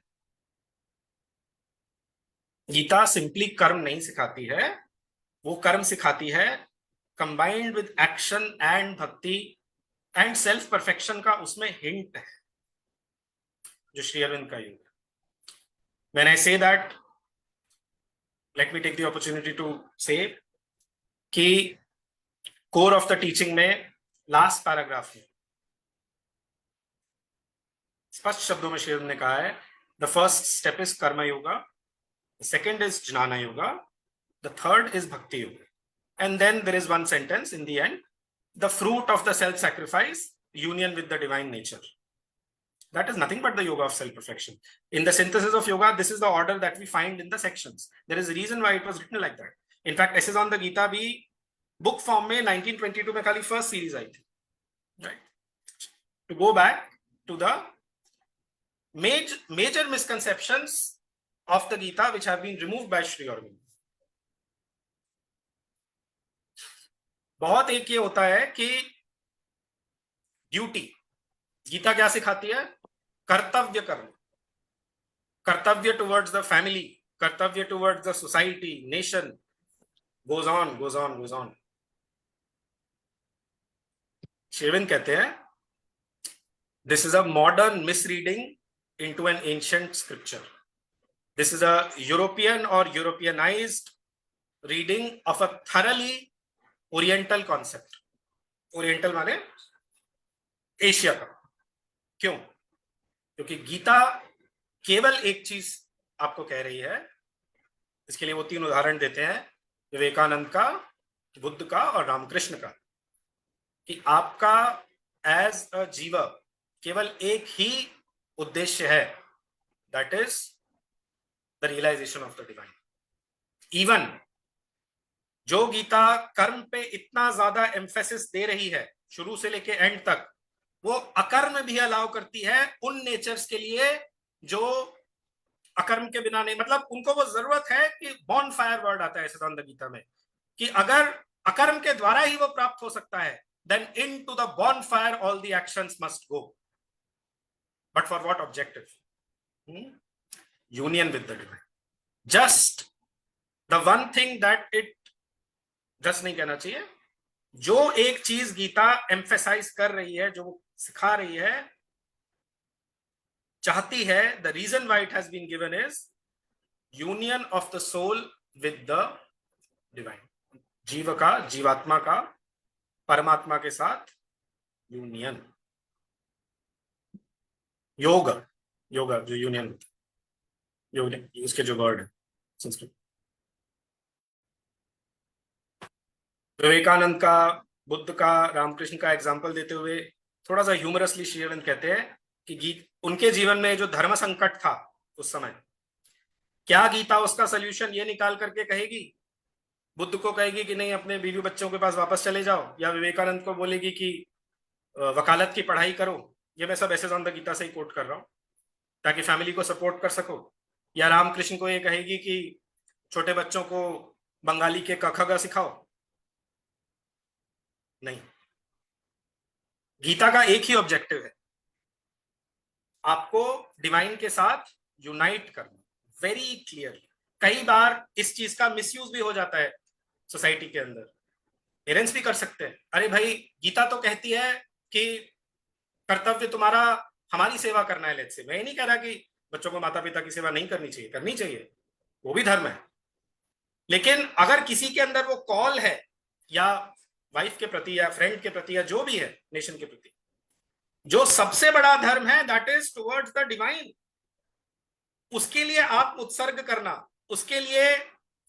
गीता सिंपली कर्म नहीं सिखाती है, वो कर्म सिखाती है कंबाइंड विद एक्शन एंड भक्ति एंड सेल्फ परफेक्शन का उसमें हिंट है जो श्री अरविंद का युग है. When I say that, let me take the opportunity to say कि कोर ऑफ द टीचिंग में लास्ट पैराग्राफ में स्पष्ट शब्दों में श्री अरविंद ने कहा है, द फर्स्ट स्टेप इज कर्म yoga, the second is jnana yoga, the third is bhakti yoga, and then there is one sentence in the end, the fruit of the self sacrifice, union with the divine nature. That is nothing but the yoga of self perfection. In the synthesis of yoga, this is the order that we find in the sections. There is a reason why it was written like that. In fact, essays on the Gita भी book form में 1922 में खाली first series आई थी, right? To go back to the major misconceptions of the Gita which have been removed by Sri Aurobindo. बहुत एक ये होता है कि ड्यूटी, गीता क्या सिखाती है? कर्तव्य करना, कर्तव्य टुवर्ड्स द फैमिली, कर्तव्य towards the society, nation, goes on. Shri Aurobindo कहते हैं this is a modern misreading into an ancient scripture. This is a European or Europeanized reading of a thoroughly Oriental concept. Oriental माने एशिया का. क्यों? क्योंकि गीता केवल एक चीज आपको कह रही है. इसके लिए वो 3 उदाहरण देते हैं, विवेकानंद का, बुद्ध का और रामकृष्ण का, कि आपका एज अ जीव केवल एक ही उद्देश्य है, that is the realisation of the divine. Even जो गीता कर्म पे इतना ज्यादा एम्फेसिस दे रही है शुरू से लेके एंड तक, वो अकर्म भी अलाउ करती है उन नेचर्स के लिए जो अकर्म के बिना नहीं, मतलब उनको वो जरूरत है कि बॉन फायर वर्ड आता है सिद्धांत गीता में, कि अगर अकर्म के द्वारा ही वो प्राप्त हो सकता है, then into the bonfire all the actions must go. But for what objective? Union with the divine. Just the one thing that it just नहीं कहना चाहिए, जो एक चीज गीता एम्फेसाइज कर रही है, जो सिखा रही है, चाहती है, the reason why it has been given is union of the soul with the divine. जीव का, जीवात्मा का परमात्मा के साथ यूनियन. योग जो यूनियन, योग उसके जो वर्ड है संस्कृत. विवेकानंद का, बुद्ध का, रामकृष्ण का एग्जाम्पल देते हुए थोड़ा सा ह्यूमरसली श्री अरविंद कहते हैं कि उनके जीवन में जो धर्म संकट था उस समय, क्या गीता उसका सोल्यूशन ये निकाल करके कहेगी, बुद्ध को कहेगी कि नहीं अपने बीवी बच्चों के पास वापस चले जाओ, या विवेकानंद को बोलेगी कि वकालत की पढ़ाई करो? ये मैं सब ऐसे ऑन द गीता से ही कोट कर रहा हूं ताकि फैमिली को सपोर्ट कर सको. या रामकृष्ण को ये कहेगी कि छोटे बच्चों को बंगाली के क ख ग सिखाओ? नहीं. गीता का एक ही ऑब्जेक्टिव है, आपको डिवाइन के साथ यूनाइट करना. Very clearly. कई बार इस चीज का मिसयूज भी हो जाता है सोसाइटी के अंदर. पेरेंट्स भी कर सकते हैं, अरे भाई गीता तो कहती है कि कर्तव्य तुम्हारा हमारी सेवा करना है. लेट्स से मैं ये नहीं कह रहा कि बच्चों को माता पिता की सेवा नहीं करनी चाहिए, करनी चाहिए, वो भी धर्म है. लेकिन अगर किसी के अंदर वो कॉल है, या वाइफ के प्रति या फ्रेंड के प्रति या जो भी है नेशन के प्रति, जो सबसे बड़ा धर्म है that is towards the divine, उसके लिए आप उत्सर्ग करना, उसके लिए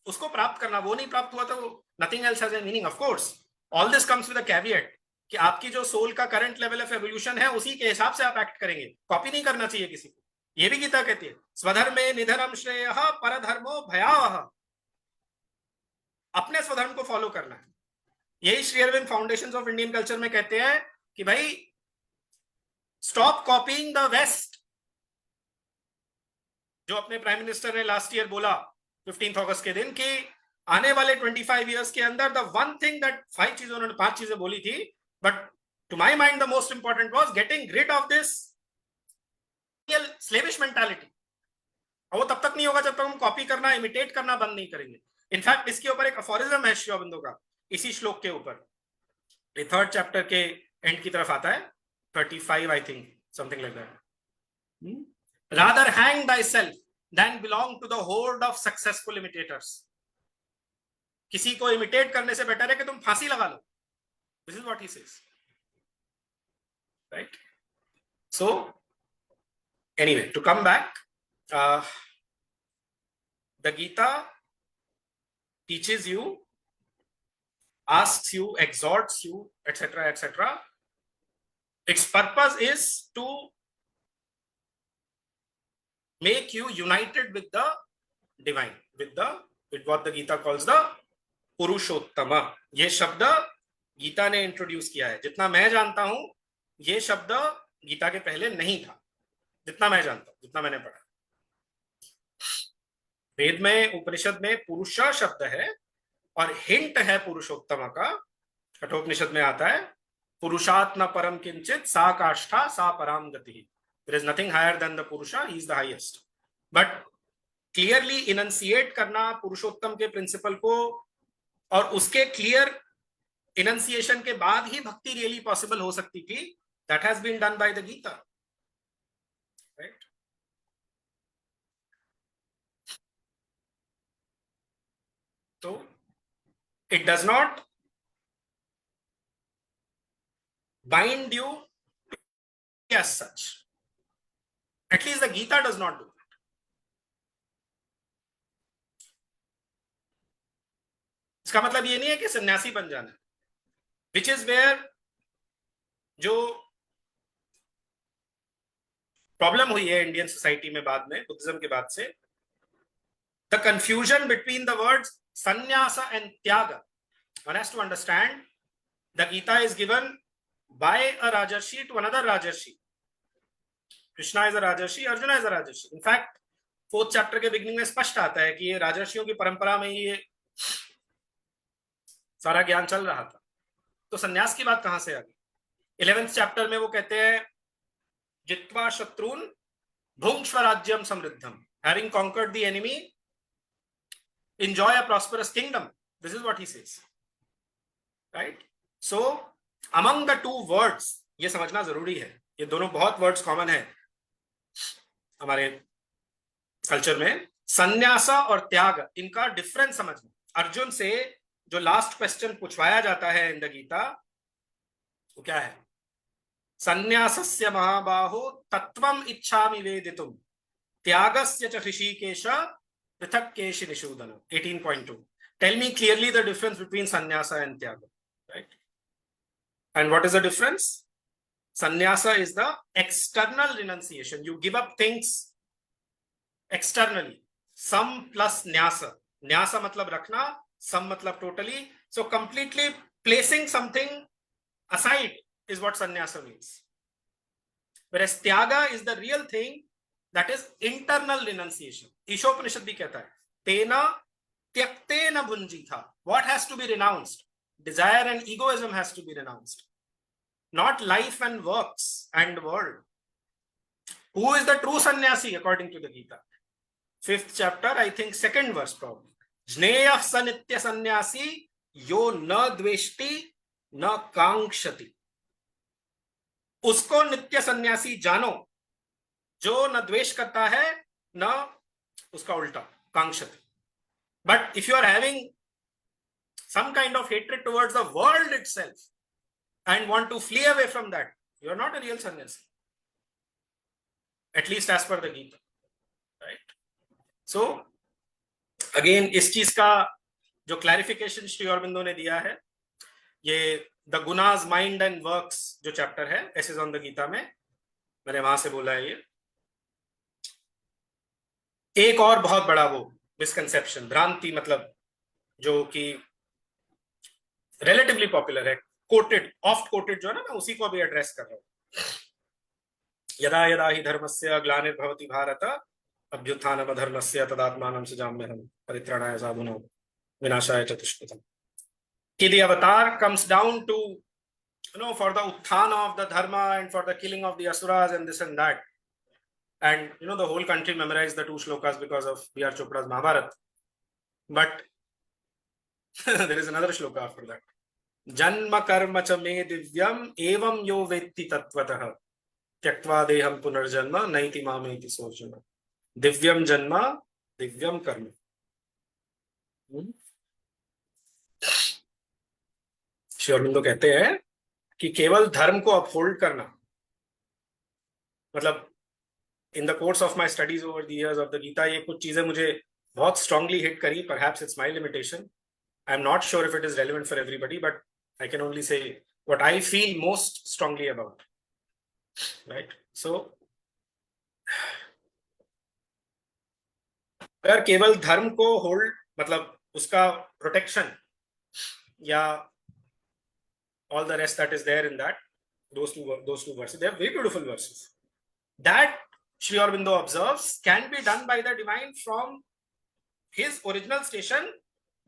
उसको प्राप्त करना, वो नहीं प्राप्त हुआ तो nothing else has a meaning. Of course all this comes with a caveat कि आपकी जो सोल का करंट लेवल ऑफ एवोल्यूशन है उसी के हिसाब से आप एक्ट करेंगे. कॉपी नहीं करना चाहिए किसी को. ये भी गीता कहती है स्वधर्मे निधनम श्रेयः परधर्मो भयावह. अपने स्वधर्म को फॉलो करना है. यही Shri Aurobindo foundations of Indian culture में कहते हैं कि भाई स्टॉप कॉपीइंग द वेस्ट. जो अपने प्राइम मिनिस्टर ने लास्ट ईयर बोला 15 अगस्त के दिन कि आने वाले 25 इयर्स के अंदर द वन थिंग दैट 5 चीजें, उन्होंने 5 चीजें बोली थी, but to my mind the most important was getting rid of this slavish mentality. और वो तब तक नहीं होगा जब तक हम कॉपी करना, इमिटेट करना बंद नहीं करेंगे. इनफैक्ट इसके ऊपर एक अफोरिज्म है श्री अरविंदो का, इसी श्लोक के ऊपर, ये 3rd चैप्टर के एंड की तरफ आता है, 35 I think, something like that. Rather hang thyself than belong to the horde of successful imitators. किसी को इमिटेट करने से बेटर है कि तुम फांसी लगा लो. This is what he says. Right? So, anyway, to come back, the Gita teaches you, asks you, exhorts you, etc., etc. Its purpose is to make you united with the divine, with what the Gita calls the पुरुषोत्तम. ये शब्द गीता ने इंट्रोड्यूस किया है. जितना मैं जानता हूं ये शब्द गीता के पहले नहीं था. जितना मैं जानता हूं, जितना मैंने पढ़ा। वेद में, उपनिषद में पुरुषा शब्द है और हिंट है पुरुषोत्तम का। कठोपनिषद में आता है पुरुषात् न परम किंचित सा काष्ठा सा पराम गति। There is nothing higher than the Purusha, he is the highest. But clearly enunciate करना पुरुषोत्तम के प्रिंसिपल को, और उसके क्लियर इनंसिएशन के बाद ही भक्ति रियली पॉसिबल हो सकती थी, that has been done by the Gita, right. तो it does not bind you as such. At least the Gita does not do that. इसका मतलब ये नहीं है कि सन्यासी बन जाना, which is where जो प्रॉब्लम हुई है इंडियन सोसाइटी में बाद में, बुद्धिज्म के बाद से, the confusion between the words sannyasa and tyaga. One has to understand the Gita is given by a Rajarshi to another Rajarshi. Krishna is a Rajarshi, Arjuna is a Rajarshi. In fact, 4th chapter के बिगनिंग में स्पष्ट आता है कि ये राजर्षियों की परंपरा में ही ये सारा ज्ञान चल रहा था। तो सन्यास की बात कहां से आ गई? 11th चैप्टर में वो कहते हैं जित्वा शत्रुन भुंक्ष्व राज्यम समृद्धम, having conquered the enemy, enjoy a prosperous kingdom. This is what he says, right? So among the two words, ये समझना जरूरी है, ये दोनों बहुत वर्ड्स कॉमन है हमारे कल्चर में, संन्यासा और त्याग, इनका डिफरेंस समझना। अर्जुन से जो लास्ट क्वेश्चन पूछवाया जाता है इन द गीता, वो क्या है? संन्यासस्य महाबाहो तत्वम इच्छामि वेदितुम त्यागस्य च ऋषिकेश पृथक् केशि निषूदन। 18.2 tell me clearly the difference between संन्यासा एंड त्याग, right? And what is the difference? Sannyasa is the external renunciation. You give up things externally. Sam plus nyasa. Nyasa matlab rakhna, sam matlab totally. So completely placing something aside is what sannyasa means. Whereas tyaga is the real thing, that is internal renunciation. Ishopanishad bhi kehta hai, tena tyaktena bhunjitha. What has to be renounced? Desire and egoism has to be renounced, not life and works and world. Who is the true sannyasi according to the Gita? 5th chapter, I think 2nd verse probably. Jneyah sanitya sannyasi yo na dveshti na kankshati. उसको नित्य सन्यासी जानो जो न द्वेष करता है न उसका उल्टा कांक्षति. But if you are having some kind of hatred towards the world itself and want to flee away from that, you are not a real sannyasi, at least as per the Gita, right? So again इस चीज का जो क्लैरिफिकेशन श्री अरविंदो ने दिया है, ये the gunas mind and works जो चैप्टर है एसेज ऑन द गीता में, मैंने वहां से बोला है। ये एक और बहुत बड़ा वो मिसकंसेप्शन, भ्रांति, मतलब जो कि रिलेटिवली पॉपुलर है, कोटेड, ऑफ्ट कोटेड जो है ना, मैं उसी को अभी एड्रेस कर रहा हूं। यदा यदा हि धर्मस्य ग्लानिर्भवति भारत अभ्युत्थानम् अधर्मस्य तदात्मानं सृजाम्यहम् परित्राणाय साधूनां विनाशाय च दुष्कृतम्। The avatar comes down to, for the utthana of the dharma and for the killing of the asuras and this and that. And the whole country memorized the 2 shlokas because of B.R. Chopra's Mahabharata. But there is another shloka after that. Janma karma cha me divyam evam yo vetti tatvatah tyaktva deham punarjanma naiti mameti sojana. Divyam janma, divyam karma. Shri Aurobindo कहते हैं कि केवल धर्म को अपहोल्ड करना, मतलब in the course of my studies over the years of the Gita, ये कुछ चीजें मुझे बहुत स्ट्रांगली हिट करी. Perhaps it's my limitation. I am not sure if it is relevant for everybody, but I can only say what I feel most strongly about, right? So अगर केवल धर्म को होल्ड, मतलब उसका प्रोटेक्शन या all the rest that is there in that, those two verses, they are very beautiful verses. That Sri Aurobindo observes, can be done by the divine from his original station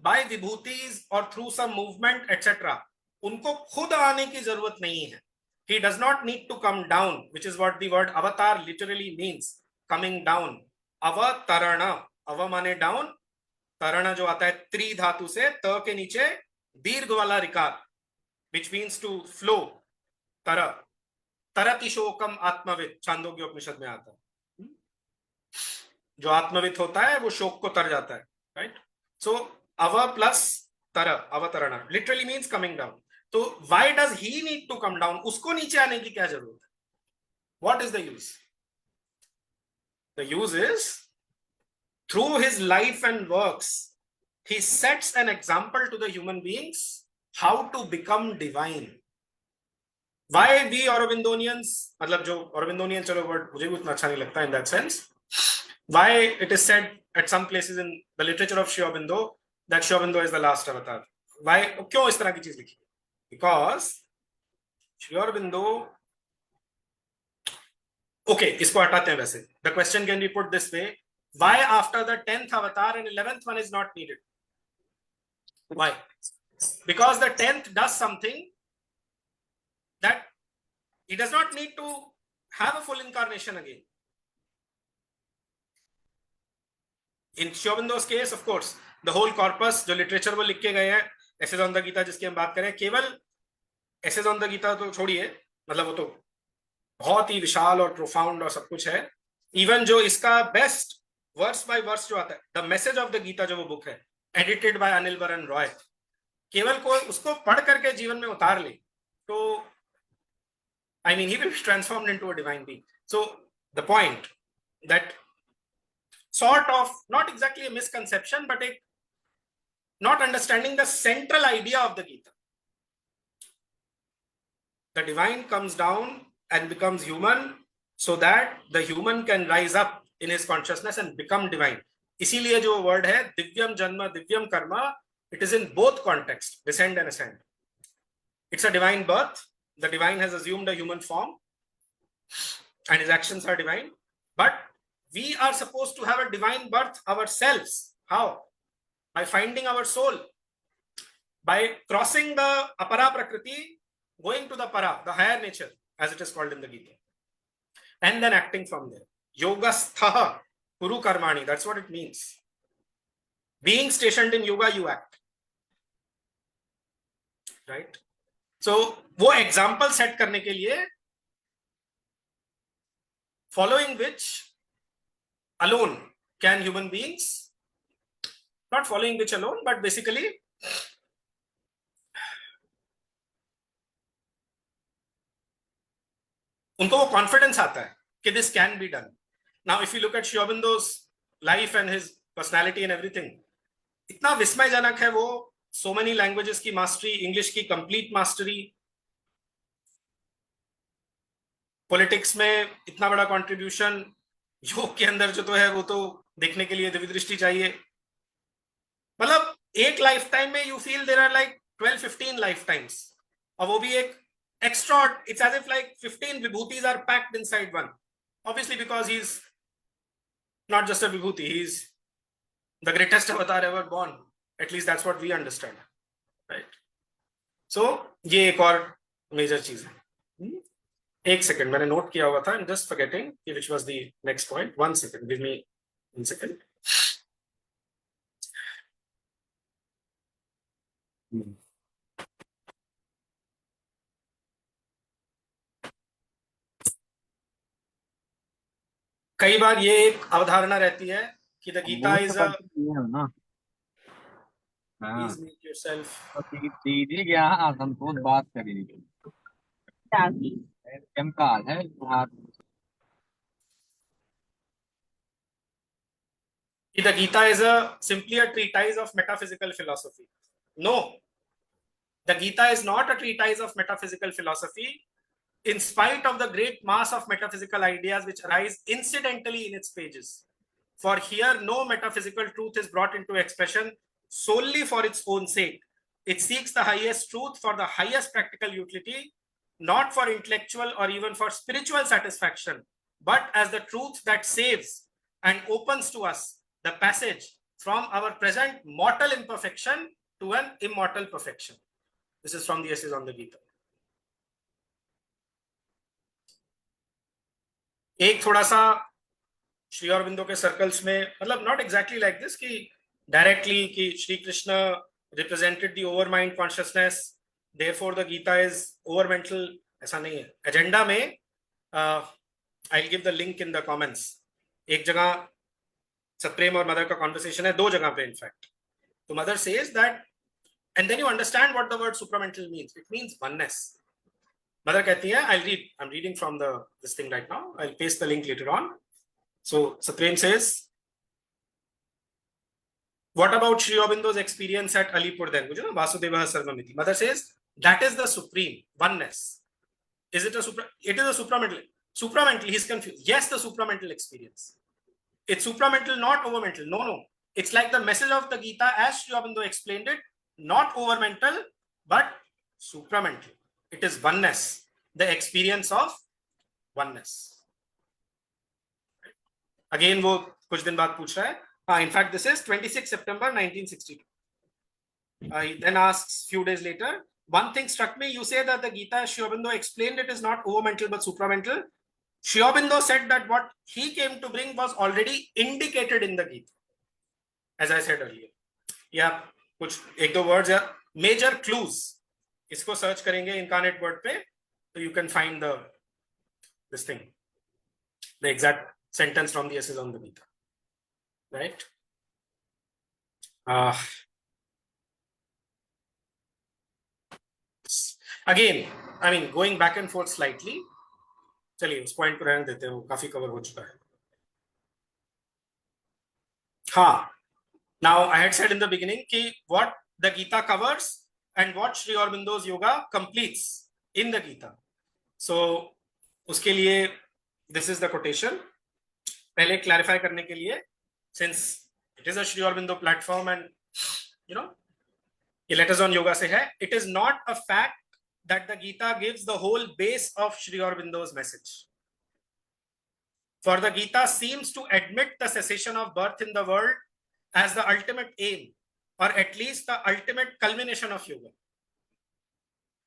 by vibhutis or through some movement, etc. उनको खुद आने की जरूरत नहीं है. He does not need to come down, which is what the word avatar literally means, coming down. Avatarana, ava माने down, tarana जो आता है त्रि धातु से, त के नीचे दीर्घ वाला रिकार, which means to flow. तरा, तरति शोकम आत्मविद, छांदोग्य उपनिषद में आता है. जो आत्मविद होता है वो शोक को तर जाता है, right? So ava plus tara, avatarana literally means coming down. तो why does he need to come down? उसको नीचे आने की क्या जरूरत है? What is the use? The use is, through his life and works, he sets an example to the human beings how to become divine. Why we Aurobindonians, मतलब जो Aurobindonian चलो word मुझे भी उतना अच्छा नहीं लगता in that sense. Why it is said at some places in the literature of Sri Aurobindo that Sri Aurobindo is the last avatar. Why? क्यों इस तरह की चीज लिखी? Because Sri Aurobindo, okay, इसको हटाते हैं वैसे. The question can be put this way: why after the 10th avatar and 11th one is not needed? Why? Because the 10th does something that he does not need to have a full incarnation again. In Sri Aurobindo's case, of course, the whole corpus जो literature में लिख के गए हैं, Essays on the Gita जिसकी हम बात करें, केवल Essays on the Gita तो छोड़िए, मतलब वो तो बहुत ही विशाल और profound और सब कुछ है. Even जो इसका best verse by verse जो आता है, The Message of the Gita जो वो book है, edited by Anil Varan Roy, केवल कोई उसको पढ़ करके जीवन में उतार ले, तो I mean, he will be transformed into a divine being. So the point that sort of, not exactly a misconception, but a not understanding the central idea of the Gita. The divine comes down and becomes human so that the human can rise up in his consciousness and become divine. इसीलिए जो word है दिव्यम जन्म दिव्यम Karma, it is in both contexts, descend and ascend. It's a divine birth. The divine has assumed a human form and his actions are divine, but we are supposed to have a divine birth ourselves. How? By finding our soul, by crossing the apara prakriti, going to the para, the higher nature, as it is called in the Gita, and then acting from there. Yogasthaha kuru karmani, that's what it means. Being stationed in yoga, you act. Right? So, वो example set करने के लिए, following which alone can human beings, not following which alone, but basically उनको वो confidence आता है कि this can be done. Now, if you look at Sri Aurobindo's life and his personality and everything, इतना विस्मयजनक है वो. So many languages की mastery, English की complete mastery, politics में इतना बड़ा contribution, योग के अंदर जो तो है वो तो देखने के लिए दिव्य दृष्टि चाहिए. मतलब एक lifetime में you feel there are like 12-15 lifetimes, और वो भी एक extra, it's as if like 15 vibhutis are packed inside one. Obviously because he's not just a vibhuti, he's the greatest avatar ever born. At least that's what we understand, right? So ये एक और major चीज है. एक second, मैंने note किया हुआ था. I'm just forgetting which was the next point. 1 second, give me 1 second. कई बार ये एक अवधारणा रहती है कि the Gita is a, please mute yourself. दीदी क्या संतोष बात करेगी है. The Gita is simply a treatise of metaphysical philosophy. No, the Gita is not a treatise of metaphysical philosophy, in spite of the great mass of metaphysical ideas which arise incidentally in its pages. For here, no metaphysical truth is brought into expression solely for its own sake. It seeks the highest truth for the highest practical utility, not for intellectual or even for spiritual satisfaction, but as the truth that saves and opens to us the passage from our present mortal imperfection to an immortal perfection. This is from the Essays on the Gita. एक थोड़ा सा श्री अरविंदो के सर्कल्स में, मतलब नॉट एग्जैक्टली लाइक दिस कि डायरेक्टली कि Shri Krishna represented the over mind consciousness, therefore the Gita is overmental, ऐसा नहीं है. एजेंडा में I will give the link in the comments. एक जगह सप्रेम और मदर का कॉन्वर्सेशन है, दो जगह पे इनफैक्ट. तो mother says that, and then you understand what the word supramental means. It means oneness. Mother कहती है, I am reading from the this thing right now, I will paste the link later on. So Saprem says, what about Sri Aurobindo's experience at Alipur then? Vasudeva Sarvamiti. Mother says, that is the supreme oneness. Is it a it is a supramental. Supramental, he's confused. Yes, the supramental experience. It's supramental, not overmental. No. It's like the message of the Gita as Sri Aurobindo explained it, not overmental, but supramental. It is oneness, the experience of oneness. Again, वो कुछ दिन बाद पूछ रहा है. In fact, this is 26 September 1962. He then asks few days later, one thing struck me. You say that the Gita, Sri Aurobindo explained it is not overmental but supramental. Sri Aurobindo said that what he came to bring was already indicated in the Gita, as I said earlier. Yeah, कुछ एक दो words या major clues. इसको search करेंगे incarnate word पे, so you can find this thing, the exact sentence from the Essays on the Gita, right? Again, I mean, going back and forth slightly. चलिए उस पॉइंट पर रहने देते हैं, वो काफी कवर हो चुका है. हाँ, now I had said in the beginning कि what the Gita covers and what Sri Aurobindo's yoga completes in the Gita. So उसके लिए this is the quotation. पहले क्लैरिफाई करने के लिए, since it is a Sri Aurobindo platform and you know ये letters on yoga से है, it is not a fact that the Gita gives the whole base of Sri Aurobindo's message. For the Gita seems to admit the cessation of birth in the world as the ultimate aim, or at least the ultimate culmination of yoga.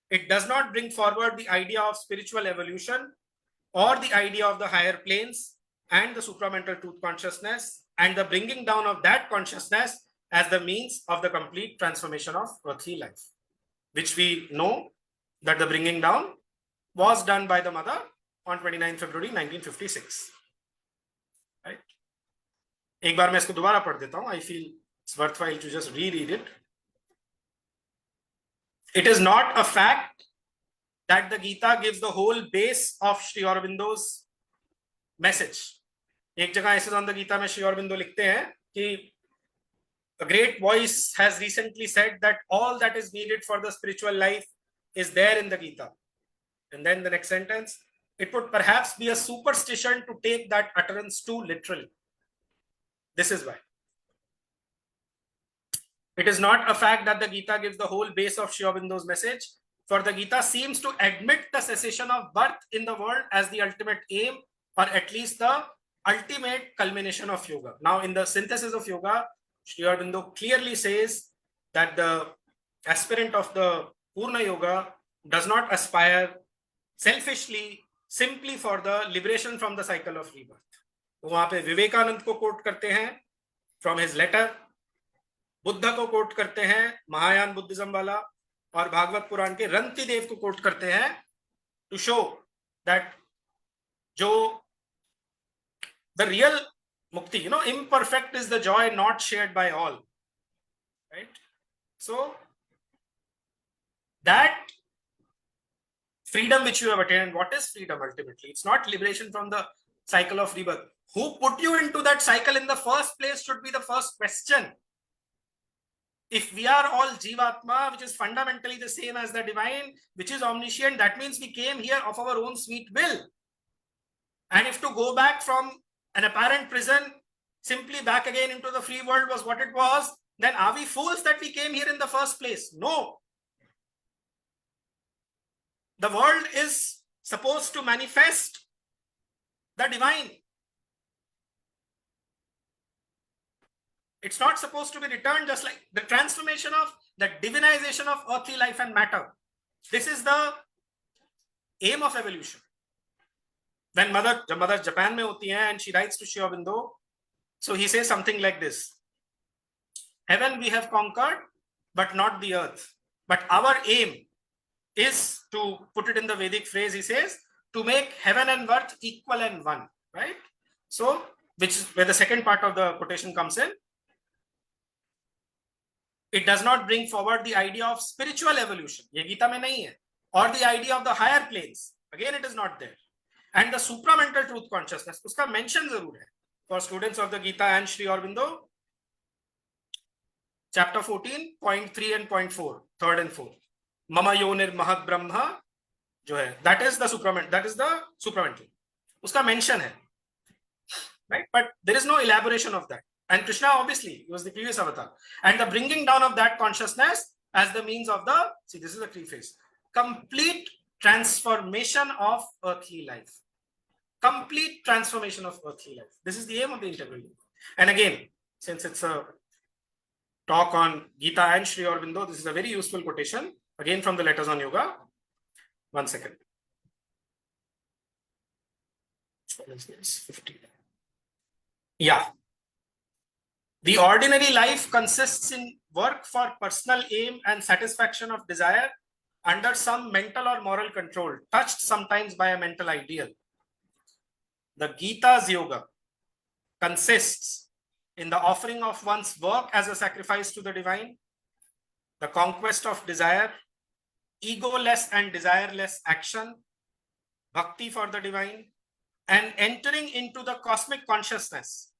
It does not bring forward the idea of spiritual evolution or the idea of the higher planes and the supramental truth consciousness and the bringing down of that consciousness as the means of the complete transformation of earthly life, which we know that the bringing down was done by the mother on 29 February 1956. Right? एक बार मैं इसको दोबारा पढ़ देता हूँ. I feel it's worthwhile to just reread it. It is not a fact that the Gita gives the whole base of Sri Aurobindo's message. एक जगह Essays on the Gita में Sri Aurobindo लिखते हैं कि a great voice has recently said that all that is needed for the spiritual life is there in the Gita. And then the next sentence, it would perhaps be a superstition to take that utterance too literally. This is why. It is not a fact that the Gita gives the whole base of Sri Aurobindo's message, for the Gita seems to admit the cessation of birth in the world as the ultimate aim, or at least the ultimate culmination of yoga. Now, in the synthesis of yoga, Sri Aurobindo clearly says that the aspirant of the Purna Yoga does not aspire selfishly simply for the liberation from the cycle of rebirth. वहां पे विवेकानंद को कोट करते हैं from his letter, बुद्ध को कोट करते हैं महायान बुद्धिज्म वाला, और भागवत पुराण के रंती देव को कोट करते हैं to show that जो the real mukti, you know, imperfect is the joy not shared by all, right? So that freedom which you have attained, what is freedom ultimately? It's not liberation from the cycle of rebirth. Who put you into that cycle in the first place should be the first question. If we are all Jivatma, which is fundamentally the same as the divine, which is omniscient, that means we came here of our own sweet will. And if to go back from an apparent prison simply back again into the free world was what it was, then are we fools that we came here in the first place? No. The world is supposed to manifest the divine. It's not supposed to be returned, just like the transformation of the divinization of earthly life and matter. This is the aim of evolution. When jab mother Japan mein hoti hai and she writes to Sri Aurobindo, so he says something like this: heaven we have conquered, but not the earth. But our aim is, to put it in the Vedic phrase, he says, to make heaven and earth equal and one, right? So, which is where the second part of the quotation comes in. It does not bring forward the idea of spiritual evolution, ye Gita mein nahi hai, or the idea of the higher planes. Again, it is not there. And the supramental truth consciousness, uska mention zarur hai for students of the Gita and Sri Aurobindo. Chapter 14, point 3 and point 4, third and fourth. Mama yonir mahat brahma, jo hai, that is the supramental. Uska mention hai, right? But there is no elaboration of that. And Krishna obviously was the previous avatar. And the bringing down of that consciousness as the means of the, see, this is the preface, complete transformation of earthly life. Complete transformation of earthly life. This is the aim of the integral. And again, since it's a talk on Gita and Sri Aurobindo, this is a very useful quotation, again from the Letters on Yoga. 1 second. Yeah. The ordinary life consists in work for personal aim and satisfaction of desire under some mental or moral control, touched sometimes by a mental ideal. The Gita's yoga consists in the offering of one's work as a sacrifice to the divine, the conquest of desire, egoless and desireless action, bhakti for the divine, and entering into the cosmic consciousness,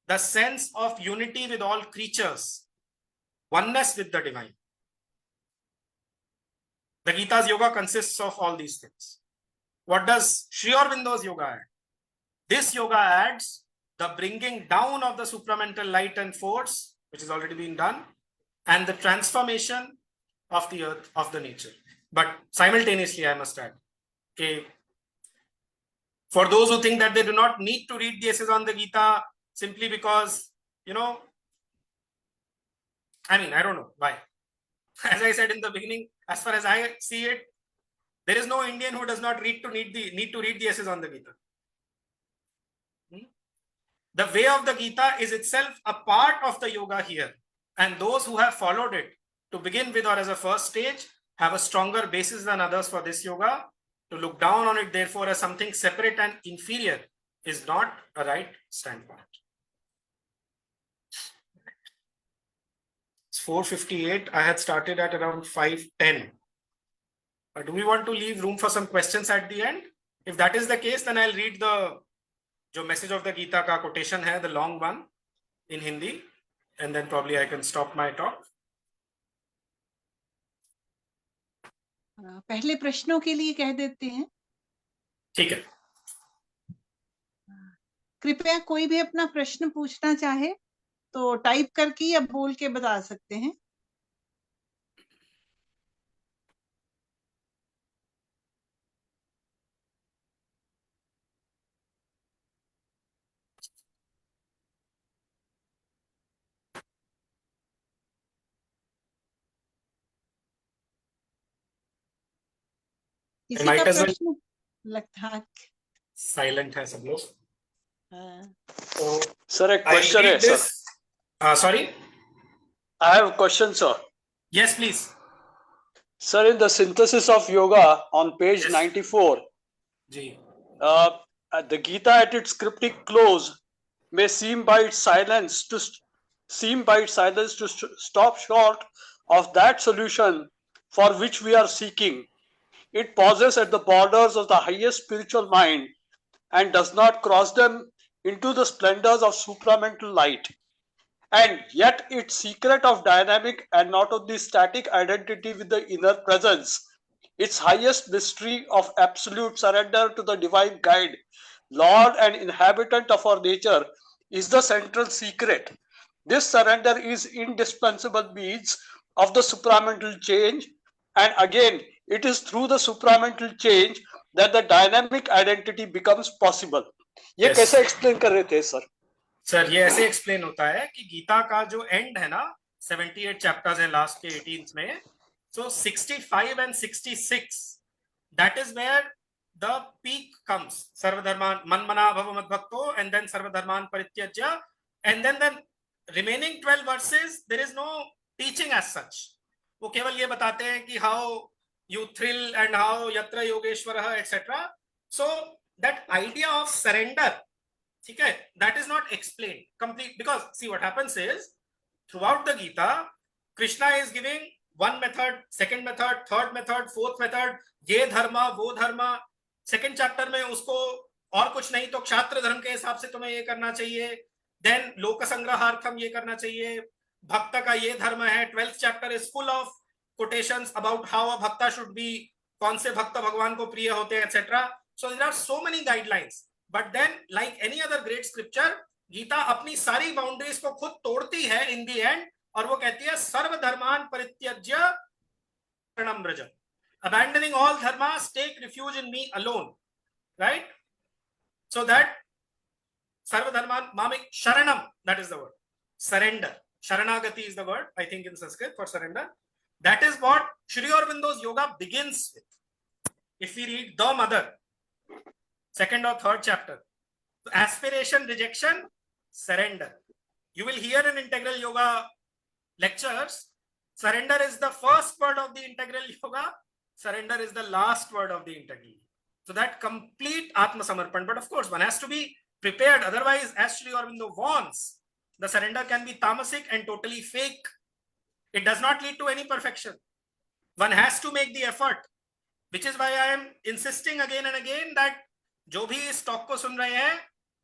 the sense of unity with all creatures, oneness with the divine. The Gita's yoga consists of all these things. What does Sri Aurobindo's yoga add? This yoga adds the bringing down of the supramental light and force, which has already been done, and the transformation of the earth, of the nature. But simultaneously, I must add, okay, for those who think that they do not need to read the essays on the Gita simply because, you know, I mean, I don't know why. As I said in the beginning, as far as I see it, there is no Indian who does not need to read the essays on the Gita. The way of the Gita is itself a part of the yoga here. And those who have followed it to begin with or as a first stage have a stronger basis than others for this yoga. To look down on it, therefore, as something separate and inferior is not a right standpoint. It's 4:58. I had started at around 5:10. Do we want to leave room for some questions at the end? If that is the case, then I'll read the message of the Gita ka quotation hai, the long one in Hindi, and then probably I can stop my talk. पहले प्रश्नों के लिए कह देते हैं। ठीक है। कृपया कोई भी अपना प्रश्न पूछना चाहे तो टाइप करके या बोल के बता सकते हैं। किसी का प्रश्न लगता है साइलेंट है सब लोग। So, sir, a question है sir. Sorry, I have a question, sir. Yes, please. Sir, in the synthesis of yoga on page 94, the Gita at its cryptic close may seem by its silence to stop short of that solution for which we are seeking. It pauses at the borders of the highest spiritual mind and does not cross them into the splendors of supramental light. And yet its secret of dynamic and not only static identity with the inner presence, its highest mystery of absolute surrender to the divine guide, Lord and inhabitant of our nature, is the central secret. This surrender is indispensable means of the supramental change, and again, it is through the supramental change that the dynamic identity becomes possible. ये Yes. कैसे एक्सप्लेन कर रहे थे सर? सर ये ऐसे एक्सप्लेन होता है कि गीता का जो एंड है ना, 78 चैप्टर्स हैं, लास्ट के 18th में, so 65 and 66 that is where the peak comes. सर्वधर्मान मन्मना भव मद्भक्तो एंड देन सर्वधर्मान परित्यज्य and then remaining 12 verses there is no teaching as such. वो केवल ये बताते हैं कि how you thrill and how यत्र योगेश्वरः etcetera. So that idea of surrender, ठीक है, that is not explained complete, because see what happens is throughout the Gita Krishna is giving one method, second method, third method, fourth method, ये धर्मा वो धर्मा. सेकेंड चैप्टर में उसको और कुछ नहीं तो क्षात्र धर्म के हिसाब से तुम्हें ये करना चाहिए, देन लोक संग्रहार्थम ये करना चाहिए, भक्त का ये धर्म है. 12th chapter is full of quotations about how a भक्ता शुड बी, कौन से भक्त भगवान को प्रिय होते हैं etcetera. So there are so many guidelines. But then, like any other great scripture, Gita अपनी सारी बाउंड्रीज को खुद तोड़ती है in the end, और वो कहती है सर्वधर्मान परित्यज्य शरणं Vraj. Abandoning all dharmas, take refuge in me alone, right? So that sarvadharman mamik sharanam, that is the word, surrender. Sharanagati is the word, I think, in Sanskrit for surrender. That is what Sri Aurobindo's yoga begins with. If we read the mother, second or third chapter, aspiration, rejection, surrender. You will hear in integral yoga lectures, surrender is the first word of the integral yoga, surrender is the last word of the integral. So that complete atma samarpan. But of course one has to be prepared, otherwise, as Sri Aurobindo warns, the surrender can be tamasic and totally fake. It does not lead to any perfection. One has to make the effort, which is why I am insisting again and again that जो भी इस टॉक को सुन रहे हैं,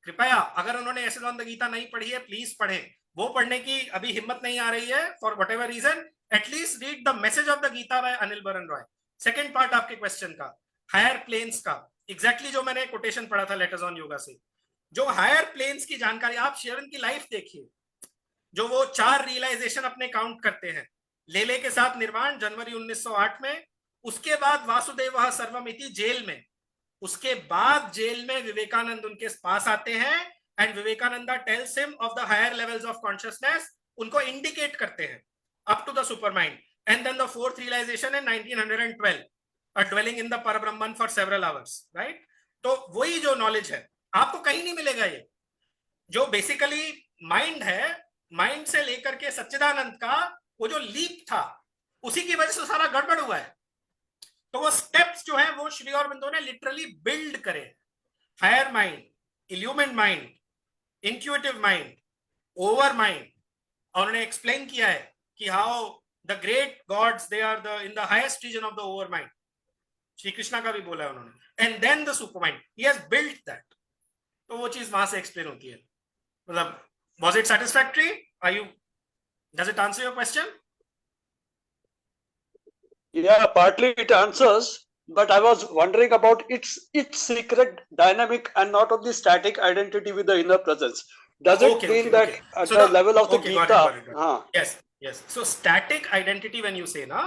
कृपया अगर उन्होंने एसेज ऑन द गीता नहीं पढ़ी है, प्लीज पढ़ें. वो पढ़ने की अभी हिम्मत नहीं आ रही है for whatever reason, at least read the message of the Gita by Anil Baran Roy. Second part आपके क्वेश्चन का, हायर प्लेन्स का, एग्जैक्टली जो मैंने कोटेशन पढ़ा था लेटर्स ऑन योगा से, जो हायर प्लेन्स की जानकारी, आप शेरन की लाइफ देखिए, जो वो 4 रियलाइजेशन अपने काउंट करते हैं. लेले के साथ निर्वाण जनवरी 1908 में, उसके बाद वासुदेव सर्वमिति जेल में, उसके बाद जेल में विवेकानंद उनके पास आते हैं and Vivekananda tells him of the higher levels of consciousness, उनको इंडिकेट करते हैं up to the super mind. And then the fourth realization in 1912, a dwelling in the Parabrahman for several hours, right. तो वही जो नॉलेज है आपको कहीं नहीं मिलेगा. ये जो बेसिकली माइंड है, माइंड से लेकर के सच्चिदानंद का वो जो लीप था, उसी की वजह से सारा गड़बड़ हुआ है. तो वो स्टेप्स जो है वो श्री अरबिंदो ने लिटरली बिल्ड करे. Higher mind, illuminated mind, intuitive mind, over mind. और उन्होंने एक्सप्लेन किया है कि how the great gods they are the in the highest region of the over mind. Shri Krishna का भी बोला है उन्होंने. And then the super mind, he has built that. तो वो चीज वहां से एक्सप्लेन होती है. मतलब was it satisfactory? Does it answer your question? Yeah, partly it answers, but I was wondering about its secret dynamic and not only static identity with the inner presence. Does it mean that at the level of the Gita? Yes. So static identity, when you say na,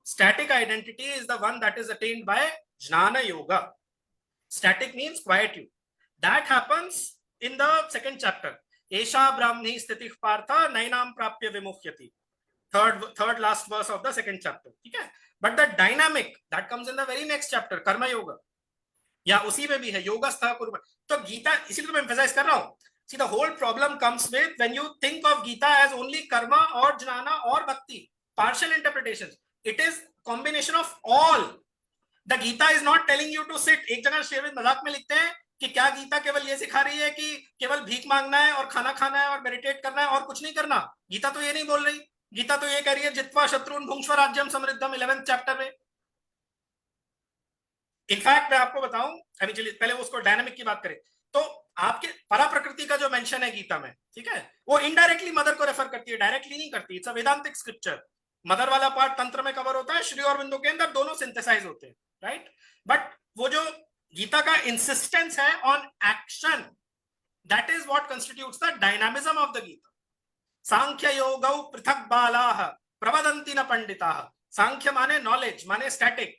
static identity is the one that is attained by Jnana Yoga. Static means quietude. That happens in the second chapter. Esha Brahmani Stitih Partha Nainam Prapya Vimuhyati. Third last verse of the second chapter. ठीक है. But the dynamic that comes in the very next chapter, कर्म योगा, या उसी में भी है योगस्थ कुर्म. तो गीता, इसीलिए तो मैं emphasize कर रहा हूँ. See, the whole problem comes with when you think of Gita as only karma or jnana or bhakti, partial interpretations. It is combination of all. The Gita is not telling you to sit. एक जगह शेरविंद मजाक में लिखते हैं कि क्या गीता केवल ये सिखा रही है कि केवल भीख मांगना है और खाना खाना है और मेडिटेट करना है और कुछ नहीं करना. गीता तो ये नहीं बोल रही. गीता तो ये कह रही है जित्वा शत्रुन भुंक्ष्व राज्यम समृद्धम 11th चैप्टर में. इनफैक्ट मैं आपको बताऊं, अभी चलिए पहले उसको डायनामिक की बात करें. तो आपके परा प्रकृति का जो मेंशन है गीता में, ठीक है, वो इनडायरेक्टली मदर को रेफर करती है, डायरेक्टली नहीं करती. It's a वेदांतिक scripture. मदर वाला पार्ट तंत्र में कवर होता है, श्री अरबिंदो के अंदर दोनों सिंथेसाइज होते हैं, राइट. बट वो जो गीता का इंसिस्टेंस है on action, that is what constitutes the dynamism of the Gita. सांख्य योगौ पृथक बालाः प्रवदन्ति न पंडिताः. सांख्य माने नॉलेज, माने स्टैटिक.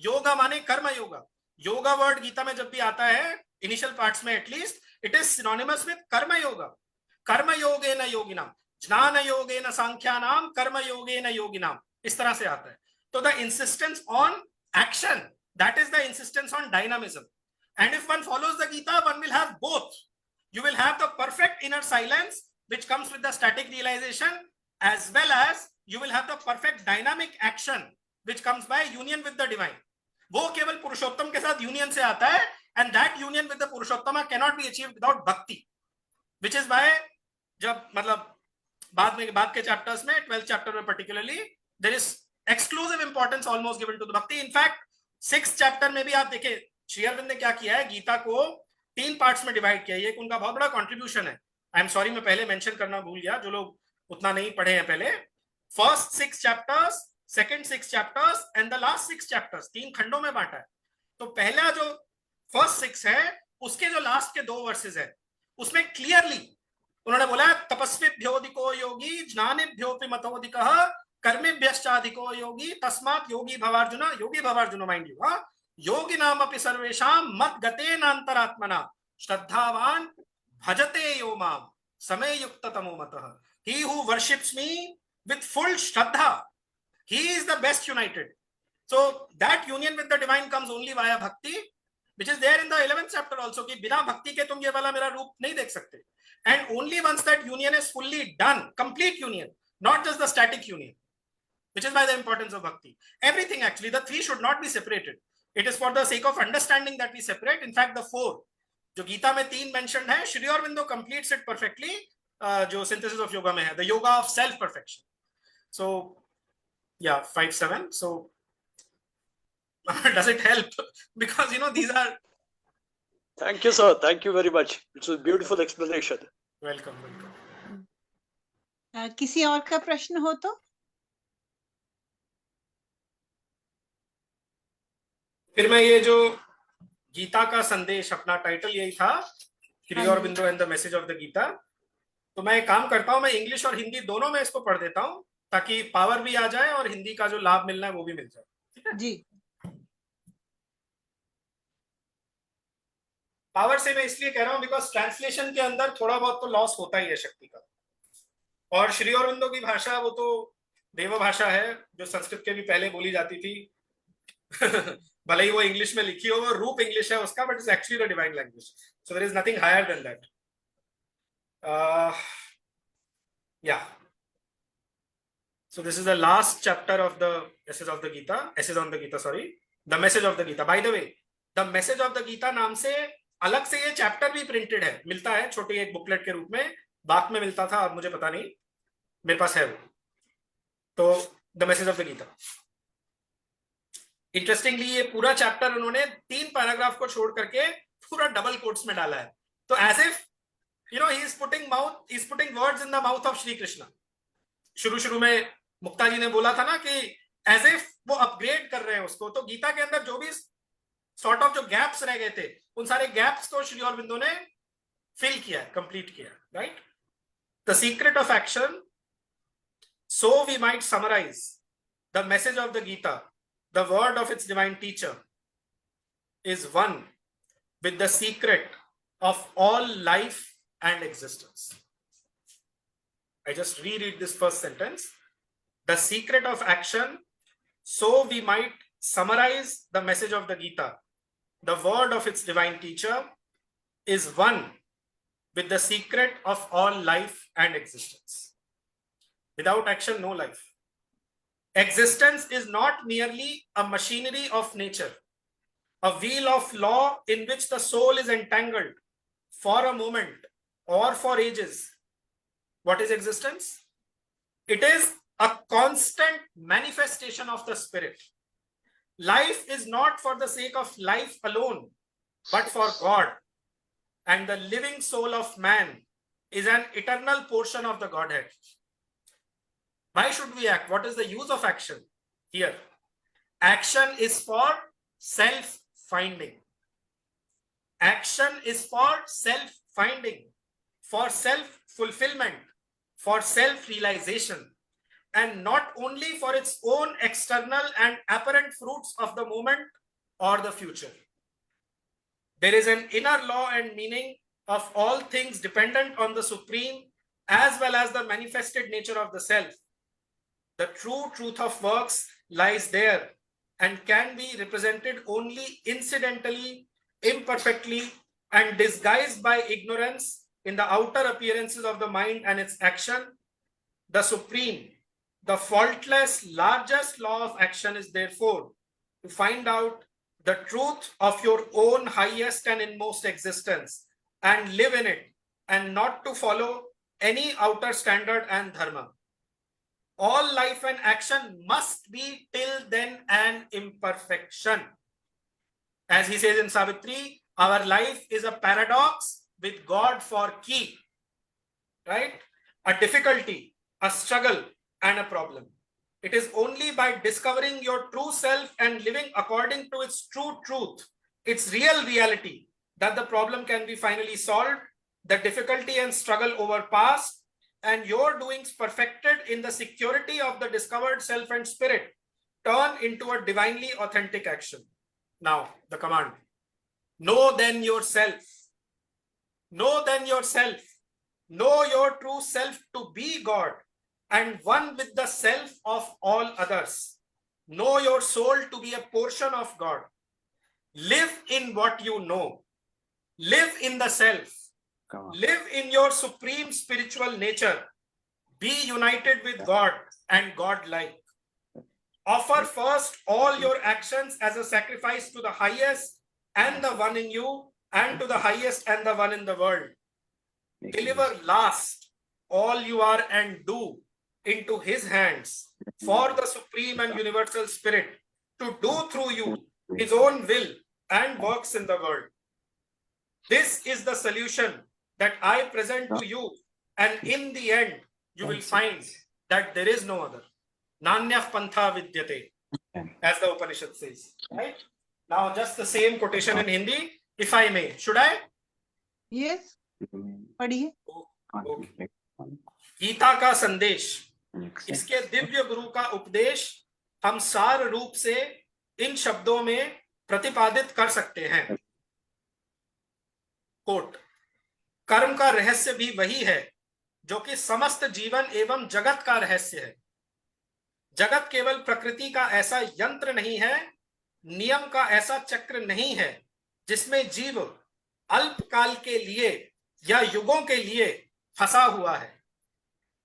योगा माने कर्म योगा. योगा वर्ड गीता में जब भी आता है इनिशियल पार्ट्स में at least, it is synonymous with कर्म योगा। कर्म योगेन योगिनाम, ज्ञान योगेन सांख्यानाम, कर्म योगेन योगिनाम, इस तरह से आता है। तो the insistence on action, that is the insistence on dynamism. And if one follows the Gita, one will have both. You will have the perfect inner silence which comes with the static realization, as well as you will have the perfect dynamic action which comes by union with the divine. वो केवल पुरुषोत्तम के साथ यूनियन से आता है, and that union with the Purushottam cannot be achieved without bhakti, which is why जब मतलब बाद के चैप्टर्स में 12th चैप्टर में particularly there is exclusive importance almost given to the bhakti. In fact 6th chapter में भी आप देखें श्री अरविंद ने क्या किया है, गीता को 3 पार्ट्स में डिवाइड किया। ये उनका बहुत बड़ा कंट्रीब्यूशन है। आई एम सॉरी, मैं पहले मेंशन करना भूल गया, जो लोग उतना नहीं पढ़े हैं पहले। First 6 chapters, second 6 chapters and the last 6 chapters 3 खंडों में बांटा है। तो पहला जो फर्स्ट 6 है, उसके जो लास्ट के 2 वर्सेस है, उसमें क्लियरली उन्होंने बोला तपस्विभ्योधिको योगी ज्ञानिभ्योपि मतोधिकः कर्मेभ्यश्चाधिको योगी तस्मात् योगी भवार्जुन। योगी भवार्जुन माइंड यू, योगिनाम अपि सर्वेषां मद्गतेनान्तरात्मना श्रद्धावान भजते यो माम समयुक्ततमो मतः। He who worships me with full shraddha, he is the best united. So that union with the divine comes only via bhakti, which is there in the 11th chapter also, कि बिना भक्ति के तुम ये वाला मेरा रूप नहीं देख सकते। And only once that union is fully done, complete union, not just the static union, which is why the importance of bhakti. Everything actually, the 3 should not be separated. It is for the sake of understanding that we separate. In fact, the 4, जो गीता में 3 mentioned है, Shri Aurobindo completes it perfectly, जो synthesis of yoga में है, the yoga of self perfection. So, yeah, 5-7. So, does it help? Because you know these are. Thank you, sir. Thank you very much. It's a beautiful explanation. Welcome. किसी और का प्रश्न हो तो? फिर मैं ये जो गीता का संदेश, अपना टाइटल यही था, Shri Aurobindo and the message of the Gita. तो मैं एक काम करता हूं, मैं इंग्लिश और हिंदी दोनों में इसको पढ़ देता हूं, ताकि पावर भी आ जाए और हिंदी का जो लाभ मिलना है वो भी मिल जाए। ठीक है जी। पावर से मैं इसलिए कह रहा हूं बिकॉज ट्रांसलेशन के अंदर थोड़ा बहुत तो लॉस होता ही है शक्ति का। और श्री अरविंदो की भाषा वो तो देव भाषा है, जो संस्कृत के भी पहले बोली जाती थी। भले ही वो इंग्लिश में लिखी हो, वो रूप इंग्लिश है उसका, but it's actually the divine language, so there is nothing higher than that. Yeah, so this is the last chapter of the essay on the Gita, sorry, the message of the Gita. By the way, the message of the Gita नाम से अलग से ये चैप्टर भी प्रिंटेड है, मिलता है छोटी एक बुकलेट के रूप में। बात में मिलता था, अब मुझे पता नहीं, मेरे पास है वो। तो the message of the Gita, interestingly ये पूरा चैप्टर उन्होंने 3 पैराग्राफ को छोड़ करके पूरा डबल कोट्स में डाला है। तो as if you know he is putting words in the mouth of Shri Krishna. शुरू में मुक्ता जी ने बोला था ना कि एज इफ वो अपग्रेड कर रहे हैं उसको। तो गीता के अंदर जो भी सॉर्ट ऑफ जो गैप्स रह गए थे, उन सारे गैप्स को श्री अरविंदो ने फिल किया, कंप्लीट किया, right. The secret of action, so we might summarize the message of the Gita, the word of its divine teacher, is one with the secret of all life and existence. I just reread this first sentence. The secret of action, so we might summarize the message of the Gita, the word of its divine teacher, is one with the secret of all life and existence. Without action, no life. Existence is not merely a machinery of nature, a wheel of law in which the soul is entangled for a moment or for ages. What is existence? It is a constant manifestation of the spirit. Life is not for the sake of life alone, but for God. And the living soul of man is an eternal portion of the Godhead. Why should we act? What is the use of action here? Action is for self-finding. Action is for self-finding, for self-fulfillment, for self-realization, and not only for its own external and apparent fruits of the moment or the future. There is an inner law and meaning of all things dependent on the supreme as well as the manifested nature of the self. The true truth of works lies there and can be represented only incidentally, imperfectly, and disguised by ignorance in the outer appearances of the mind and its action. The supreme, the faultless, largest law of action is therefore to find out the truth of your own highest and inmost existence and live in it, and not to follow any outer standard and dharma. All life and action must be till then an imperfection. As he says in Savitri, our life is a paradox with God for key, right? A difficulty, a struggle, and a problem. It is only by discovering your true self and living according to its true truth, its real reality, that the problem can be finally solved, the difficulty and struggle overpassed, and your doings perfected in the security of the discovered self and spirit turn into a divinely authentic action. Now, the command. Know then yourself. Know then yourself. Know your true self to be God and one with the self of all others. Know your soul to be a portion of God. Live in what you know. Live in the self. Live in your supreme spiritual nature. Be united with God and God-like. Offer first all your actions as a sacrifice to the highest and the one in you, and to the highest and the one in the world. Deliver last all you are and do into his hands for the supreme and universal spirit to do through you his own will and works in the world. This is the solution that I present to you, and in the end you will find that there is no other. Nanyah pantha vidyate, as the Upanishad says. Right? Now just the same quotation in Hindi, if I may. Should I? Yes, पढ़िए. Okay. गीता का संदेश, इसके दिव्य गुरु का उपदेश हम सार रूप से इन शब्दों में प्रतिपादित कर सकते हैं. कोट. कर्म का रहस्य भी वही है जो कि समस्त जीवन एवं जगत का रहस्य है. जगत केवल प्रकृति का ऐसा यंत्र नहीं है, नियम का ऐसा चक्र नहीं है जिसमें जीव अल्पकाल के लिए या युगों के लिए फंसा हुआ है.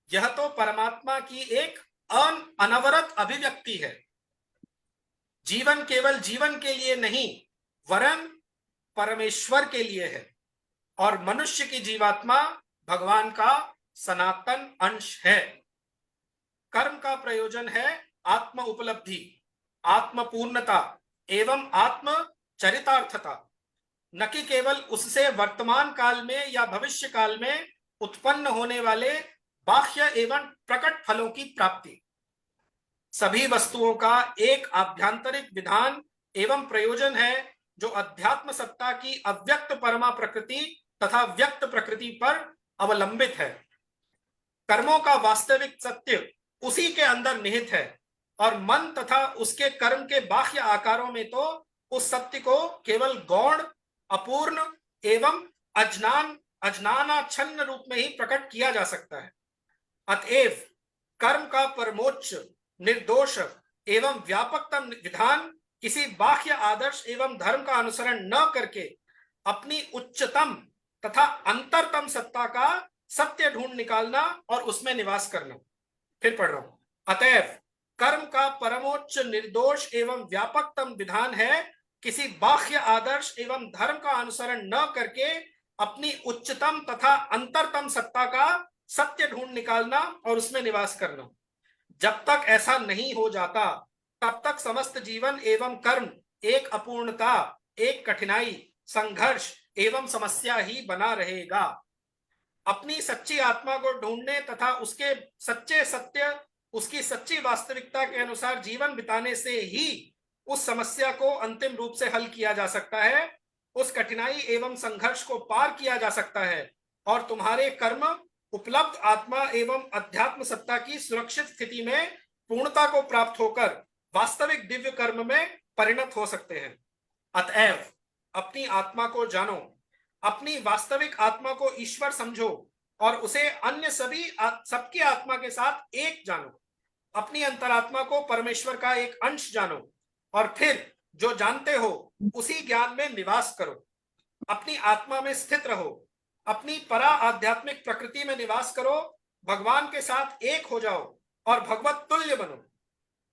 यह तो परमात्मा की एक अनवरत अभिव्यक्ति है. जीवन केवल जीवन के लिए नहीं, वरन परमेश्वर के लिए है, और मनुष्य की जीवात्मा भगवान का सनातन अंश है. कर्म का प्रयोजन है आत्म उपलब्धि, आत्म पूर्णता एवं आत्म चरितार्थता, न कि केवल उससे वर्तमान काल में या भविष्य काल में उत्पन्न होने वाले बाह्य एवं प्रकट फलों की प्राप्ति. सभी वस्तुओं का एक आभ्यंतरिक विधान एवं प्रयोजन है जो अध्यात्म सत्ता की अव्यक्त परमा प्रकृति तथा व्यक्त प्रकृति पर अवलंबित है. कर्मों का वास्तविक सत्य उसी के अंदर निहित है, और मन तथा उसके कर्म के बाह्य आकारों में तो उस सत्य को केवल गौण, अपूर्ण एवं अज्ञानाच्छन्न रूप में ही प्रकट किया जा सकता है. अतएव कर्म का परमोच्च, निर्दोष एवं व्यापकतम विधान किसी बाह्य आदर्श एवं धर्म का अनुसरण न करके अपनी उच्चतम तथा अंतरतम सत्ता का सत्य ढूंढ निकालना और उसमें निवास करना. फिर पढ़ रहा हूं. अतएव कर्म का परमोच्च, निर्दोष एवं व्यापकतम विधान है किसी बाह्य आदर्श एवं धर्म का अनुसरण न करके अपनी उच्चतम तथा अंतरतम सत्ता का सत्य ढूंढ निकालना और उसमें निवास करना. जब तक ऐसा नहीं हो जाता तब तक समस्त जीवन एवं कर्म एक अपूर्णता, एक कठिनाई, संघर्ष एवं समस्या ही बना रहेगा. अपनी सच्ची आत्मा को ढूंढने तथा उसके सच्चे सत्य, उसकी सच्ची वास्तविकता के अनुसार जीवन बिताने से ही उस समस्या को अंतिम रूप से हल किया जा सकता है, उस कठिनाई एवं संघर्ष को पार किया जा सकता है, और तुम्हारे कर्म उपलब्ध आत्मा एवं अध्यात्म सत्ता की सुरक्षित स्थिति में पूर्णता को प्राप्त होकर वास्तविक दिव्य कर्म में परिणत हो सकते हैं. अतएव अपनी आत्मा को जानो, अपनी वास्तविक आत्मा को ईश्वर समझो और उसे अन्य सबकी आत्मा के साथ एक जानो। अपनी अंतरात्मा को परमेश्वर का एक अंश जानो और फिर जो जानते हो उसी ज्ञान में निवास करो। अपनी आत्मा में स्थित रहो, अपनी परा आध्यात्मिक प्रकृति में निवास करो, भगवान के साथ एक हो जाओ और भगवत तुल्य बनो।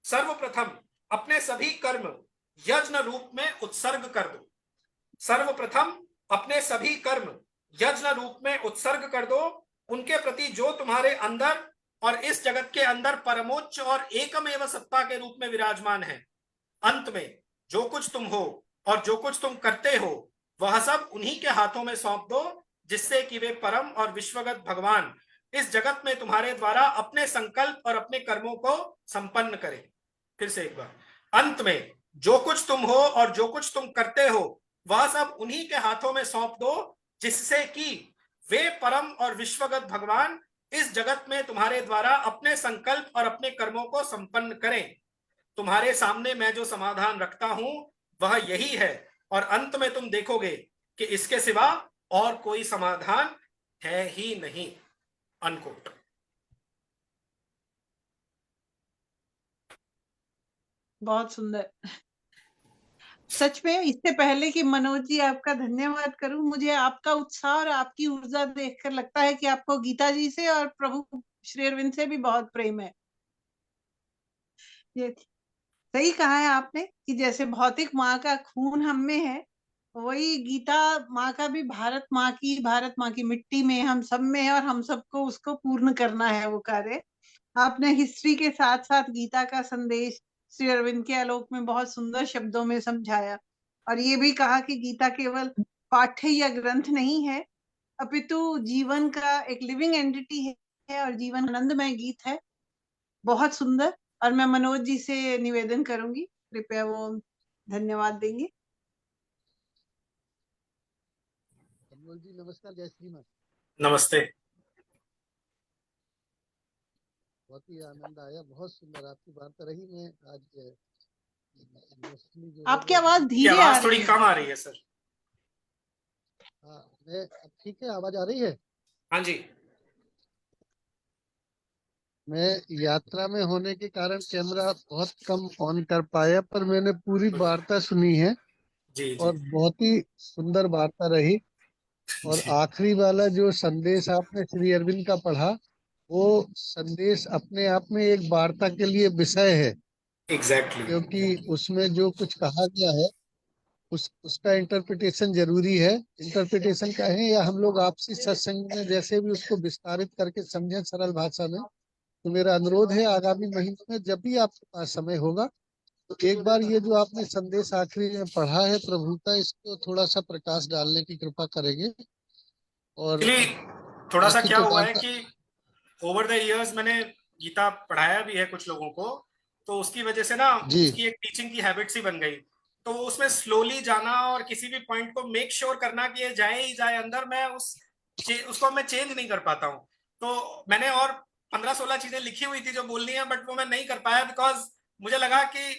सर्वप्रथम अपने सभी कर्म यज्ञ रूप में उत्सर्ग कर दो। सर्वप्रथम अपने सभी कर्म यज्ञ रूप में उत्सर्ग कर दो, उनके प्रति जो तुम्हारे अंदर और इस जगत के अंदर परमोच्च और एकमेव सत्ता के रूप में विराजमान है। अंत में जो कुछ तुम हो और जो कुछ तुम करते हो वह सब उन्हीं के हाथों में सौंप दो, जिससे कि वे परम और विश्वगत भगवान इस जगत में तुम्हारे द्वारा अपने संकल्प और अपने कर्मों को संपन्न करें। फिर से एक बार, अंत में जो कुछ तुम हो और जो कुछ तुम करते हो वह सब उन्हीं के हाथों में सौंप दो, जिससे कि वे परम और विश्वगत भगवान इस जगत में तुम्हारे द्वारा अपने संकल्प और अपने कर्मों को संपन्न करें। तुम्हारे सामने मैं जो समाधान रखता हूं वह यही है और अंत में तुम देखोगे कि इसके सिवा और कोई समाधान है ही नहीं। अनकोट। बहुत सुंदर। सच में इससे पहले कि मनोज जी आपका धन्यवाद करूं, मुझे आपका उत्साह और आपकी ऊर्जा देखकर लगता है कि आपको गीता जी से और प्रभु श्री अरविंद से भी बहुत प्रेम है। ये सही कहा है आपने कि जैसे भौतिक माँ का खून हम में है, वही गीता माँ का भी भारत माँ की मिट्टी में हम सब में है और हम सबको उसको पूर्ण करना है वो कार्य। आपने हिस्ट्री के साथ साथ गीता का संदेश श्री अरविंद के आलोक में बहुत सुंदर शब्दों में समझाया और ये भी कहा कि गीता केवल पाठ्य या ग्रंथ नहीं है, अपितु जीवन का एक लिविंग एंटिटी है और जीवन आनंदमय गीत है। बहुत सुंदर। और मैं मनोज जी से निवेदन करूंगी, कृपया वो धन्यवाद देंगे। कमल जी नमस्कार, जय श्रीमान। नमस्ते। बहुत ही आनंद आया, बहुत सुंदर आपकी वार्ता रही। मैं आज आपकी आवाज धीरे आ रही थोड़ी है। कम आ रही है सर। हाँ, मैं ठीक है, आवाज आ रही है? हाँ जी। मैं यात्रा में होने के कारण कैमरा बहुत कम ऑन कर पाया, पर मैंने पूरी वार्ता सुनी है जी और बहुत ही सुंदर वार्ता रही। और आखिरी वाला जो संदेश आपने श्री अरविंद का पढ़ा, वो संदेश अपने आप में एक वार्ता के लिए विषय है। एग्जैक्टली। क्योंकि उसमें जो कुछ कहा गया है उसका इंटरप्रिटेशन जरूरी है। इंटरप्रिटेशन का है या हम लोग आपसी सत्संग में जैसे भी उसको विस्तारित करके समझें सरल भाषा में। तो मेरा अनुरोध है आगामी महीनों में जब भी आपके पास समय होगा तो एक बार ये जो आपने संदेश आखिरी में पढ़ा है प्रभुता, इसको थोड़ा सा प्रकाश डालने की कृपा करेंगे। और थोड़ा सा क्या तो हुआ है कि ओवर द इयर्स मैंने गीता पढ़ाया भी है कुछ लोगों को, तो उसकी वजह से ना उसकी एक टीचिंग की हैबिट सी बन गई। तो उसमें स्लोली जाना और किसी भी पॉइंट को मेक श्योर करना कि ये जाए ही जाए अंदर, मैं उसको मैं चेंज नहीं कर पाता हूँ। तो मैंने और 15-16 चीजें लिखी हुई थी जो बोलनी है, बट वो मैं नहीं कर पाया बिकॉज मुझे लगा कि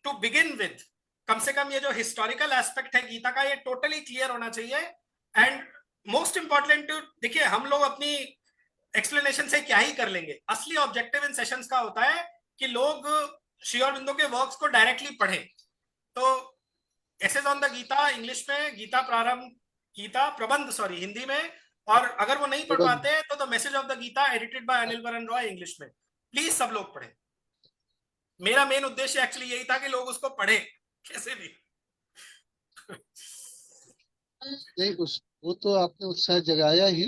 टू बिगिन विद कम से कम ये जो हिस्टोरिकल एस्पेक्ट है गीता का, ये टोटली क्लियर होना चाहिए। एंड मोस्ट इंपॉर्टेंट, देखिए हम लोग अपनी एक्सप्लेनेशन से क्या ही कर लेंगे, असली ऑब्जेक्टिव इन सेशंस का होता है कि लोग श्री अरविंदो के वर्क्स को डायरेक्टली पढ़ें। तो essays on the Gita English में, गीता प्रबंध हिंदी में, और अगर वो नहीं पढ़ पाते तो the message of the Gita edited by Anil Baran Roy English में। प्लीज सब लोग पढ़ें। मेरा मेन उद्देश्य एक्चुअली यही था कि लोग उसको पढ़ें कैसे भी। नहीं, वो तो आपने उत्साह जगाया ही,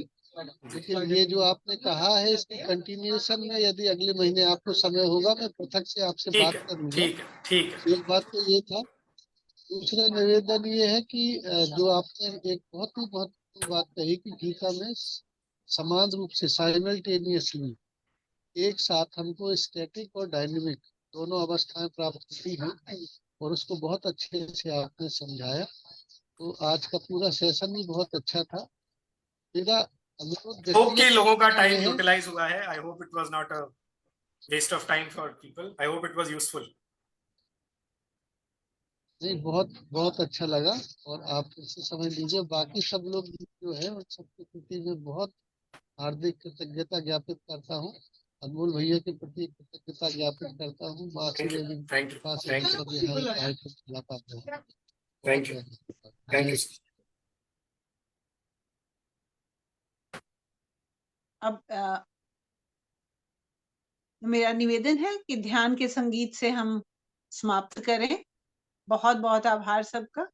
लेकिन ये जो आपने कहा है इसकी कंटिन्यूएशन में यदि अगले महीने आपको समय होगा मैं पृथक से आपसे बात करूंगा। ठीक है। एक बात तो ये था। दूसरा निवेदन ये है कि जो आपने एक बहुत ही महत्वपूर्ण बात कही कि गीता में समान रूप से साइमल्टेनियसली एक साथ हमको स्टैटिक और डायनेमिक दोनों अवस्थाएं प्राप्त होती हैं, और उसको बहुत अच्छे से आपने समझाया। तो आज का पूरा सेशन भी बहुत अच्छा था। मेरा होप कि लोगों का टाइम यूटिलाइज हुआ है। I hope it was not a waste of time for people. I hope it was useful. नहीं, बहुत बहुत अच्छा लगा। और आप इससे समय दीजिए, बाकी सब लोग जो है उन सबके प्रति मैं बहुत हार्दिक कृतज्ञता ज्ञापित करता हूँ। अनमोल भैया के प्रति कृतज्ञता ज्ञापित करता हूँ। माँ thank you, Surya thank you, कृपा से थैंक हम यू, सब यहाँ आए थे मुलाकात है। बहुत थैंक यू, बहुत धन्यवाद। थैंक जय यू। श्री अब मेरा निवेदन है कि ध्यान के संगीत से हम समाप्त करें। बहुत बहुत आभार सबका।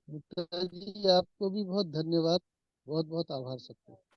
गुप्ता जी, आपको भी बहुत धन्यवाद। बहुत बहुत आभार सबका।